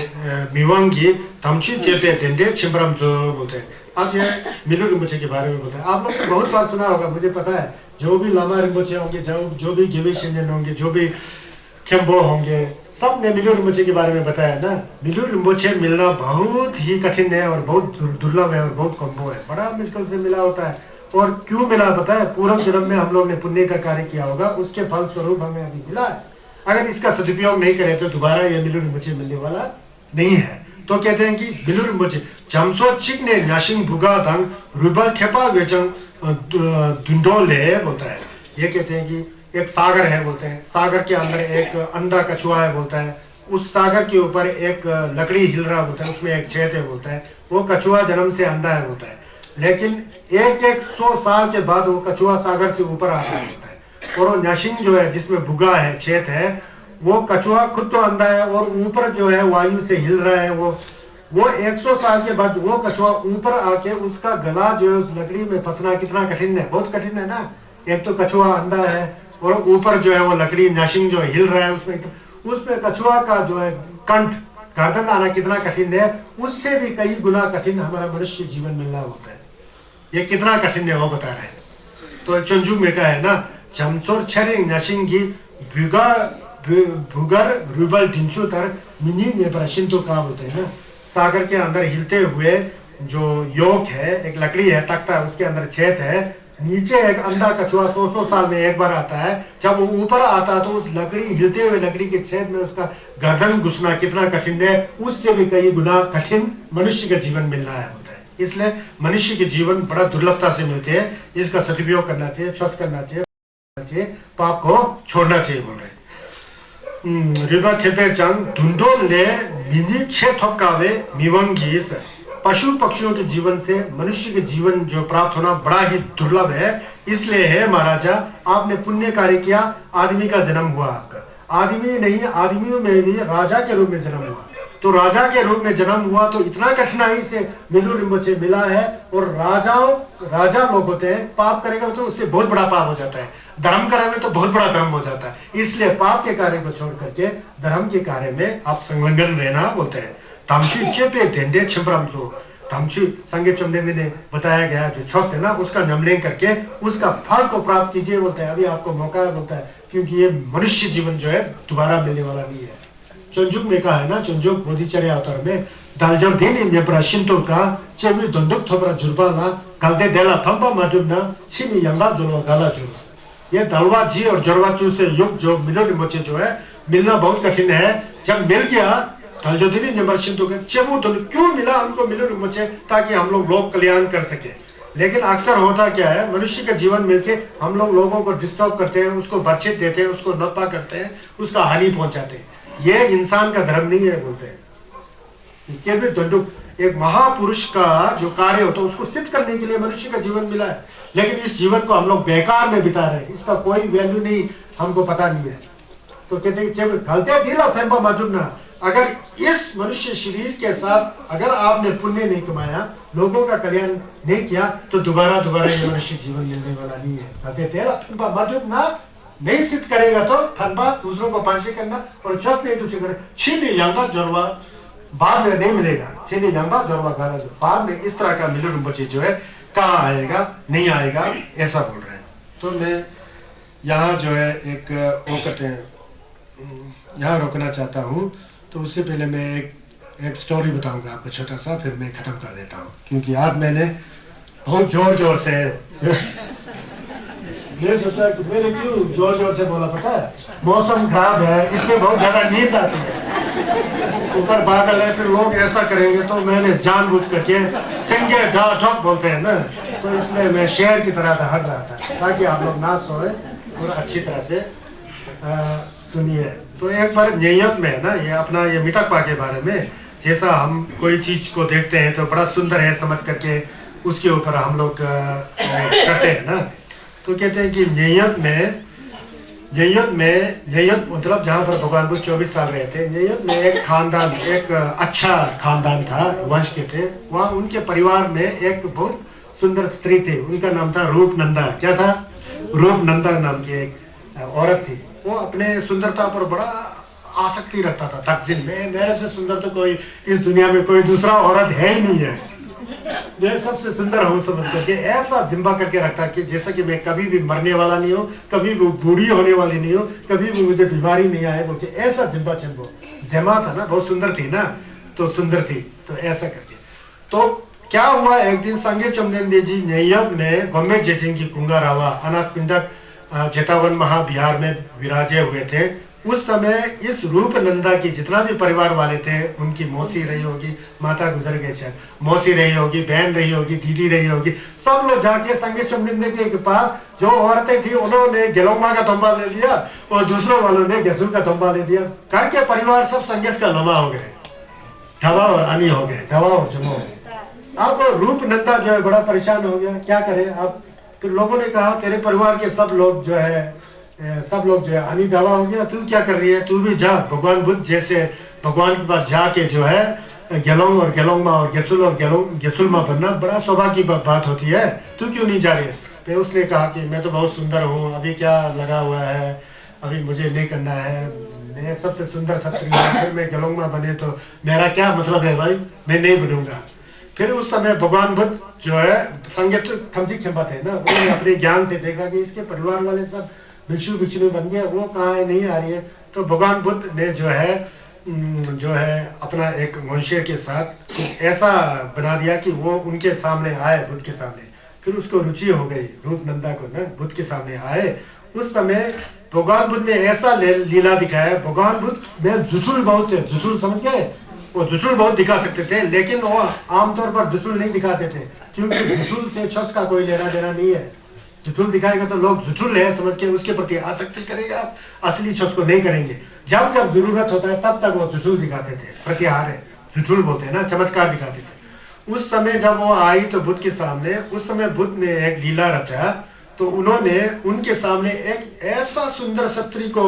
मिवांगी तमची चेपे तेंदे छिम्बरम जो बोलते हैं। अब ये मिलू रिम्पोचे के बारे में बोलते हैं। आप लोग ने बहुत बार सुना होगा, मुझे पता है, जो भी लामा रिम्पोचे होंगे, जो भी गिवी शिंजन होंगे, जो भी खेम्बो होंगे, सब ने मिलू रिम्पोचे के बारे में बताया ना। मिलू रिम्पोचे मिलना बहुत ही कठिन है और बहुत दुर्लभ है और बहुत कम्बो है, बड़ा मुश्किल से मिला होता है। और क्यों मिला पता है, पूर्व जन्म में हम लोग ने पुण्य का कार्य किया होगा, उसके फल स्वरूप हमें अभी मिला है। अगर इसका सदुपयोग नहीं करें तो दोबारा ये मिलू रिम्पोचे मिलने वाला नहीं है। तो कहते हैं कि मिलू रिम्पोचे चमसो चिक ने नाशिंग भुगा दंग रुबल खेपा वेचंग दुंडोले बोलता है। ये कहते हैं कि एक सागर है बोलते हैं, सागर के अंदर एक अंधा कछुआ है बोलता है, उस सागर के ऊपर एक लकड़ी हिल रहा बोलता है, उसमें एक छेद है बोलता है, वो कछुआ जन्म से अंधा है बोलता है, लेकिन 100 साल के बाद वो कछुआ सागर से ऊपर आता है और वो न्याशिंग जो है जिसमें भुगा है, छेद है, वो कछुआ खुद तो अंधा है और ऊपर जो है वायु से हिल रहा है। वो 100 साल के बाद वो कछुआ ऊपर आके उसका गला जो है उस लकड़ी में फंसना कितना कठिन है, बहुत कठिन है ना। एक तो कछुआ अंधा है और ऊपर जो है वो लकड़ी न्याशिंग जो हिल रहा है, उसमें कछुआ का जो है कंठ गर्दन आना कितना कठिन है, उससे भी कई गुना कठिन हमारा मनुष्य जीवन मिलना होता है। ये कितना कठिन है वो बता रहे हैं। तो चंजुग में कहा है ना, जमसोर छरिंग न्याशिंगी भुगर रुबल ढिंचुतर मिनी में प्रशिन तो कहा बोलते हैं ना, सागर के अंदर हिलते हुए जो योग है, एक लकड़ी है, तख्ता है, उसके अंदर छेद है, नीचे एक अंधा कछुआ 100 साल में एक बार आता है। जब वो ऊपर आता है तो उस लकड़ी हिलते हुए लकड़ी के छेद में उसका गर्दन घुसना कितना कठिन है, उससे भी कई गुना कठिन मनुष्य का जीवन मिलना है होता है। इसलिए मनुष्य के जीवन बड़ा दुर्लभता से मिलते हैं, इसका सदुपयोग करना चाहिए, स्वस्थ करना चाहिए, पाप को छोड़ना चाहिए बोल रहे। रिबा थेपे चंग धुंडोल ले मिनी छे थपकावे मिवंगी। पशु पक्षियों के जीवन से मनुष्य के जीवन जो प्राप्त होना बड़ा ही दुर्लभ है। इसलिए है महाराजा, आपने पुण्य कार्य किया, आदमी का जन्म हुआ आपका। आदमी नहीं, आदमियों में भी राजा के रूप में जन्म हुआ। तो राजा के रूप में जन्म हुआ तो इतना कठिनाई से मिलु रिम्पोचे मिला है। और राजा लोग होते हैं, पाप करेगा तो उससे बहुत बड़ा पाप हो जाता है, धर्म करेंगे तो बहुत बड़ा धर्म हो जाता है। इसलिए पाप के कार्य को छोड़ करके धर्म के कार्य में आप संलग्न रहना बोलते हैं। तामशी चेपे ढेंडे छिपरम जो तामशी संगीत चमने में बताया गया जो छस है ना, उसका नमलेंग करके उसका फल को प्राप्त कीजिए बोलता है। अभी आपको मौका है बोलता है, क्योंकि ये मनुष्य जीवन जो है दोबारा मिलने वाला नहीं है। चंजुक में कहा है ना, चंजुक बोधिचर्या अवतार में दालजम देने में प्राशिंतो का चेमी दंडुक थोपरा जुर्बाना गलते डेला फंपा माजुना छिमी यंगा जुलवा गाला जुलस। ये दलवा जी और जरवाचू से युग जो मिलो रिमोचे जो है मिलना बहुत कठिन है। जब मिल गया दलजोदिनी निमर्शिंतो के चेमू तो क्यों मिला हमको मिलो रिमोचे, ताकि हम लोग कल्याण कर सके। लेकिन अक्सर होता क्या है, मनुष्य का जीवन मिलके हम लोग लोगों को डिस्टर्ब करते हैं, उसको बर्छित देते हैं, उसको नपा करते हैं, उसका हानि पहुंचाते हैं। ये इंसान का धर्म नहीं है बोलते हैं। एक महापुरुष का जो कार्य होता है उसको सिद्ध करने के लिए मनुष्य का जीवन मिला है, लेकिन इस जीवन को हम लोग बेकार में बिता रहे हैं, इसका कोई वैल्यू नहीं, हमको पता नहीं है। तो कहते हैं गलते दिला फेंपा माजुना, अगर इस मनुष्य शरीर के साथ अगर आपने पुण्य नहीं कमाया, लोगों का कल्याण नहीं किया, तो दोबारा ये मनुष्य जीवन मिलने वाला नहीं है। कहते तेरा फेंपा माजुना नहीं सिद्ध करेगा तो फनबा दूसरों को पांचे करना और जस्ट नहीं तुझे करे छीनी यंगा जरवा बाद में नहीं मिलेगा। छीनी यंगा जरवा गाला जो बाद में इस तरह का मिलर बच्चे जो है कहाँ आएगा, नहीं आएगा, ऐसा बोल रहे हैं। तो मैं यहाँ जो है एक वो कहते हैं यहाँ रोकना चाहता हूँ। तो उससे पहले मैं एक स्टोरी बताऊंगा आपको छोटा सा, फिर मैं खत्म कर देता हूँ, क्योंकि आज मैंने बहुत जोर से ये सोचा कि मैंने क्यों जोर से बोला पता है, मौसम खराब है, इसमें बहुत ज्यादा नींद आती है, ऊपर बादल है, फिर लोग ऐसा करेंगे, तो मैंने जानबूझ करके सिंगे ठोक बोलते हैं ना, तो इसलिए मैं शेर की तरह हट रहा था ताकि आप लोग ना सोए और अच्छी तरह से सुनिए। तो एक बार नियत में है ना, ये अपना ये मितकपा के बारे में, जैसा हम कोई चीज को देखते हैं तो बड़ा सुंदर है समझ करके उसके ऊपर हम लोग करते हैं ना। तो कहते हैं कि नियत मतलब जहाँ पर भगवान बुद्ध 24 साल रहे थे, नियत में एक खानदान, एक अच्छा खानदान था, वंश के थे। वहाँ उनके परिवार में एक बहुत सुंदर स्त्री थी, उनका नाम था रूपनंदा। क्या था? रूपनंदा नाम की एक औरत थी। वो अपने सुंदरता पर बड़ा आसक्ति रखता था, तकजीन में मेरे से सुंदर तो कोई इस दुनिया में कोई दूसरा औरत है ही नहीं है, मैं सबसे सुंदर हूँ समझ करके ऐसा जिम्बा करके रखता कि जैसा कि मैं कभी भी मरने वाला नहीं हूँ, कभी भी बूढ़ी होने वाली नहीं हूँ, कभी भी मुझे बीमारी नहीं आए बोल के ऐसा जिम्बा चंबो जमा था ना, बहुत सुंदर थी ना, तो सुंदर थी तो ऐसा करके। तो क्या हुआ, एक दिन संगे चमदेंदे जी नैयब में गम्मे जेजिंग की कुंगा रावा अनाथ पिंडक जेतावन महाविहार में विराजे हुए थे। उस समय इस रूप नंदा की जितना भी परिवार वाले थे, उनकी मौसी रही होगी, माता गुजर गए शायद, मौसी रही होगी, बहन रही होगी, दीदी रही होगी, सब लोग जाके संगे चमनिंदे के पास जो औरतें थी उन्होंने गेलोमा का तंबा ले लिया और दूसरों वालों ने गेसुर का तंबा ले दिया। घर के परिवार सब संगेश का लमा हो गए, ढवा और आनी हो गए, ढवा और जमा हो गए। अब रूप नंदा जो है बड़ा परेशान हो गया, क्या करे अब। तो लोगों ने कहा तेरे परिवार के सब लोग जो है हनी ढाबा हो गया, तू क्या कर रही है, तू भी जा भगवान बुद्ध जैसे भगवान के पास जाके जो है गेलोंग और गेलोंगमा और गेसुल और गेसुलमा बनना बड़ा सौभाग्य की बात होती है, तू क्यों नहीं जा रही है। तो उसने कहा कि मैं तो बहुत सुंदर हूँ, अभी क्या लगा हुआ है, अभी मुझे नहीं करना है, मैं सबसे सुंदर सत्री हूँ, फिर मैं गेलोंगमा बने तो मेरा क्या मतलब है भाई, मैं नहीं बनूंगा। फिर उस समय भगवान बुद्ध जो है संगीत थमसी खेपा थे ना, उन्होंने अपने ज्ञान से देखा कि इसके परिवार वाले सब भिक्षु भिक्षु बन गए, वो कहाँ है, नहीं आ रही है। तो भगवान बुद्ध ने जो है अपना एक मनुष्य के साथ ऐसा बना दिया कि वो उनके सामने आए, बुद्ध के सामने। फिर उसको रुचि हो गई रूप नंदा को ना, बुद्ध के सामने आए। उस समय भगवान बुद्ध ने ऐसा लीला दिखाया। भगवान बुद्ध में जुचुल बहुत थे, जुचुल समझ गए, वो जुचुल बहुत दिखा सकते थे, लेकिन वो आमतौर पर जुचुल नहीं दिखाते थे, क्योंकि जुचुल से छस का कोई लेना देना नहीं है। जुचुल दिखाएगा तो लोग जुचुल है समझ के उसके प्रति आसक्ति करेगा, असली छस को नहीं करेंगे। जब जब जरूरत होता है तब तक वो जुचुल दिखाते थे, प्रतिहार है जुचुल बोलते हैं ना, चमत्कार दिखाते थे। उस समय जब वो आई तो बुद्ध के सामने, उस समय बुद्ध ने एक लीला रचा। तो उन्होंने उनके सामने एक ऐसा सुंदर सत्री को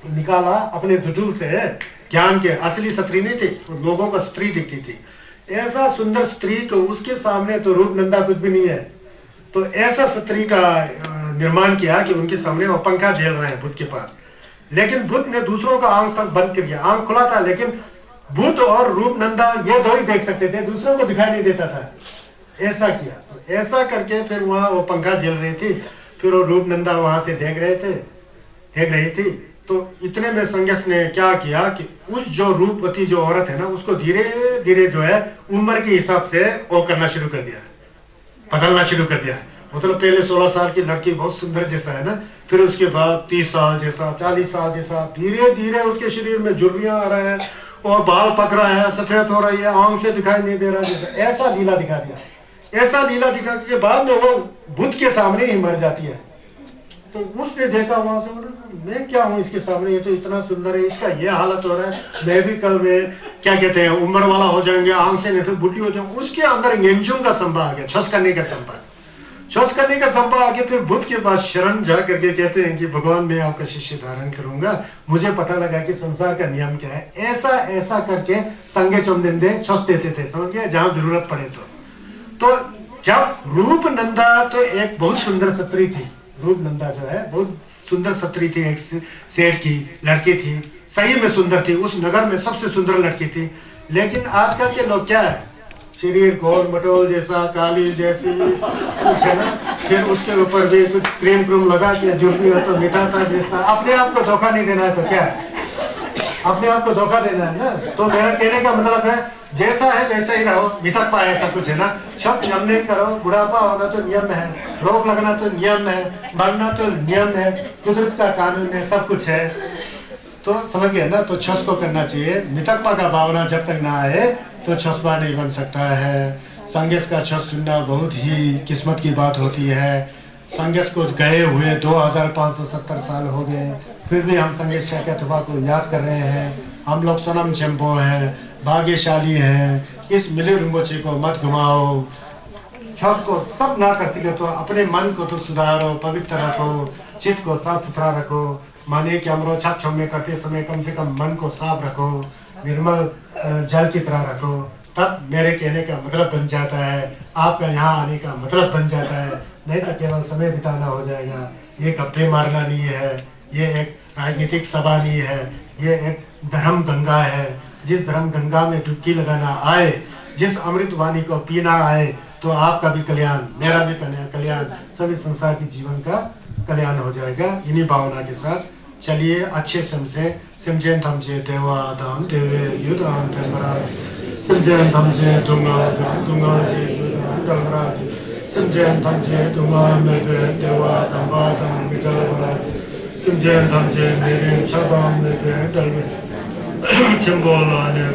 निकाला अपने जुटुल से, ज्ञान के असली स्त्री नहीं थी, लोगों को स्त्री दिखती थी, ऐसा सुंदर स्त्री को उसके सामने तो रूप नंदा कुछ भी नहीं है। तो ऐसा स्त्री का निर्माण किया कि उनके सामने वो पंखा झेल रहे हैं बुद्ध के पास। लेकिन बुद्ध ने दूसरों का आंख सब बंद कर दिया, आंख खुला था, लेकिन बुद्ध और रूप नंदा ये दो ही देख सकते थे, दूसरों को दिखाई नहीं देता था। ऐसा किया, तो ऐसा करके फिर वहां वो पंखा झेल रही थी, फिर वो रूप नंदा वहां से देख रही थी। तो इतने में संन्यास ने क्या किया कि उस जो रूपवती जो औरत है ना, उसको धीरे धीरे जो है उम्र के हिसाब से वो करना शुरू कर दिया, बदलना शुरू कर दिया। मतलब पहले 16 साल की लड़की बहुत सुंदर जैसा है ना, फिर उसके बाद 30 साल जैसा, 40 साल जैसा, धीरे धीरे उसके शरीर में झुर्रियां आ रहे हैं और बाल पक रहा है, सफेद हो रही है, आंख से दिखाई नहीं दे रहा जैसा। ऐसा लीला दिखा दिया। ऐसा लीला दिखा के बाद में वो बुद्ध के सामने ही मर जाती है। तो उसने देखा वहां से, मैं क्या हूँ इसके सामने, ये तो इतना सुंदर है, इसका ये हालत हो रहा है, मैं भी कल में क्या कहते हैं उम्र वाला हो जाएंगे, आंख से नहीं तो बुढ़ी हो जाऊंगी। उसके अंदर गेंजुम का संभा आ गया, छस करने का संभा आगे। फिर बुद्ध के पास शरण जा करके कहते हैं कि भगवान मैं आपका शिष्य धारण करूंगा, मुझे पता लगा कि संसार का नियम क्या है। ऐसा ऐसा करके संगे चमदिंदे छस देते थे, समझ गए, जहां जरूरत पड़े तो जब रूप नंदा तो एक बहुत सुंदर स्त्री थी, रूप नंदा जो है बहुत सुंदर स्त्री थी, एक सेठ की लड़की थी, सही में सुंदर थी, उस नगर में सबसे सुंदर लड़की थी। लेकिन आजकल के लोग क्या है, शरीर गोल मटोल जैसा, काली जैसी कुछ है ना, फिर उसके ऊपर भी कुछ क्रीम क्रीम लगा के जुर्मी हो तो मिठाता जैसा। अपने आप को धोखा नहीं देना है तो क्या है, अपने आप को धोखा देना है ना। तो मेरा कहने का मतलब है जैसा है वैसा ही रहो, मिथक पाए ऐसा कुछ है ना। शब्द नियम नहीं करो, बुढ़ापा होना तो नियम है, रोग लगना तो नियम है, मरना तो नियम है, कुदरत का कानून है, सब कुछ है। तो समझ गए ना, तो छस को करना चाहिए। मिथकपा का भावना जब तक ना आए तो छसपा नहीं बन सकता है। संगेश का छस सुनना बहुत ही किस्मत की बात होती है। संगेश को गए हुए 2570 साल हो गए, फिर भी हम संगेश शैक्यथुपा को याद कर रहे हैं। हम लोग सोनम चेम्पो हैं, भाग्यशाली हैं। इस मिले रिम्पोचे को मत घुमाओ। छस को सब ना कर सके तो अपने मन को तो सुधारो, पवित्र रखो, चित्त को साफ सुथरा रखो। माने कि हम छत छम्मे करते समय कम से कम मन को साफ रखो, निर्मल जल की तरह रखो, तब मेरे कहने का मतलब बन जाता है, आपका यहाँ आने का मतलब बन जाता है। नहीं तो केवल समय बिताना हो जाएगा। ये गप्पे मारना नहीं है, ये एक राजनीतिक सभा नहीं है, ये एक धर्म गंगा है। जिस धर्म गंगा में डुबकी लगाना आए, जिस अमृत वाणी को पीना आए, तो आपका भी कल्याण, मेरा भी कल्याण, सभी संसार के जीवन का कल्याण हो जाएगा। इन्हीं भावना के साथ चलिए अच्छे से सिमजेन धमजे देवा दाम देवे युदाम धर्मराज, सिमजेन धमजे दुंगा जे जुदाम धर्मराज, सिमजेन धमजे दुंगा मेरे देवा दाम धर्मराज, सिमजेन धमजे मेरे छबाम मेरे डल चिंबोलाने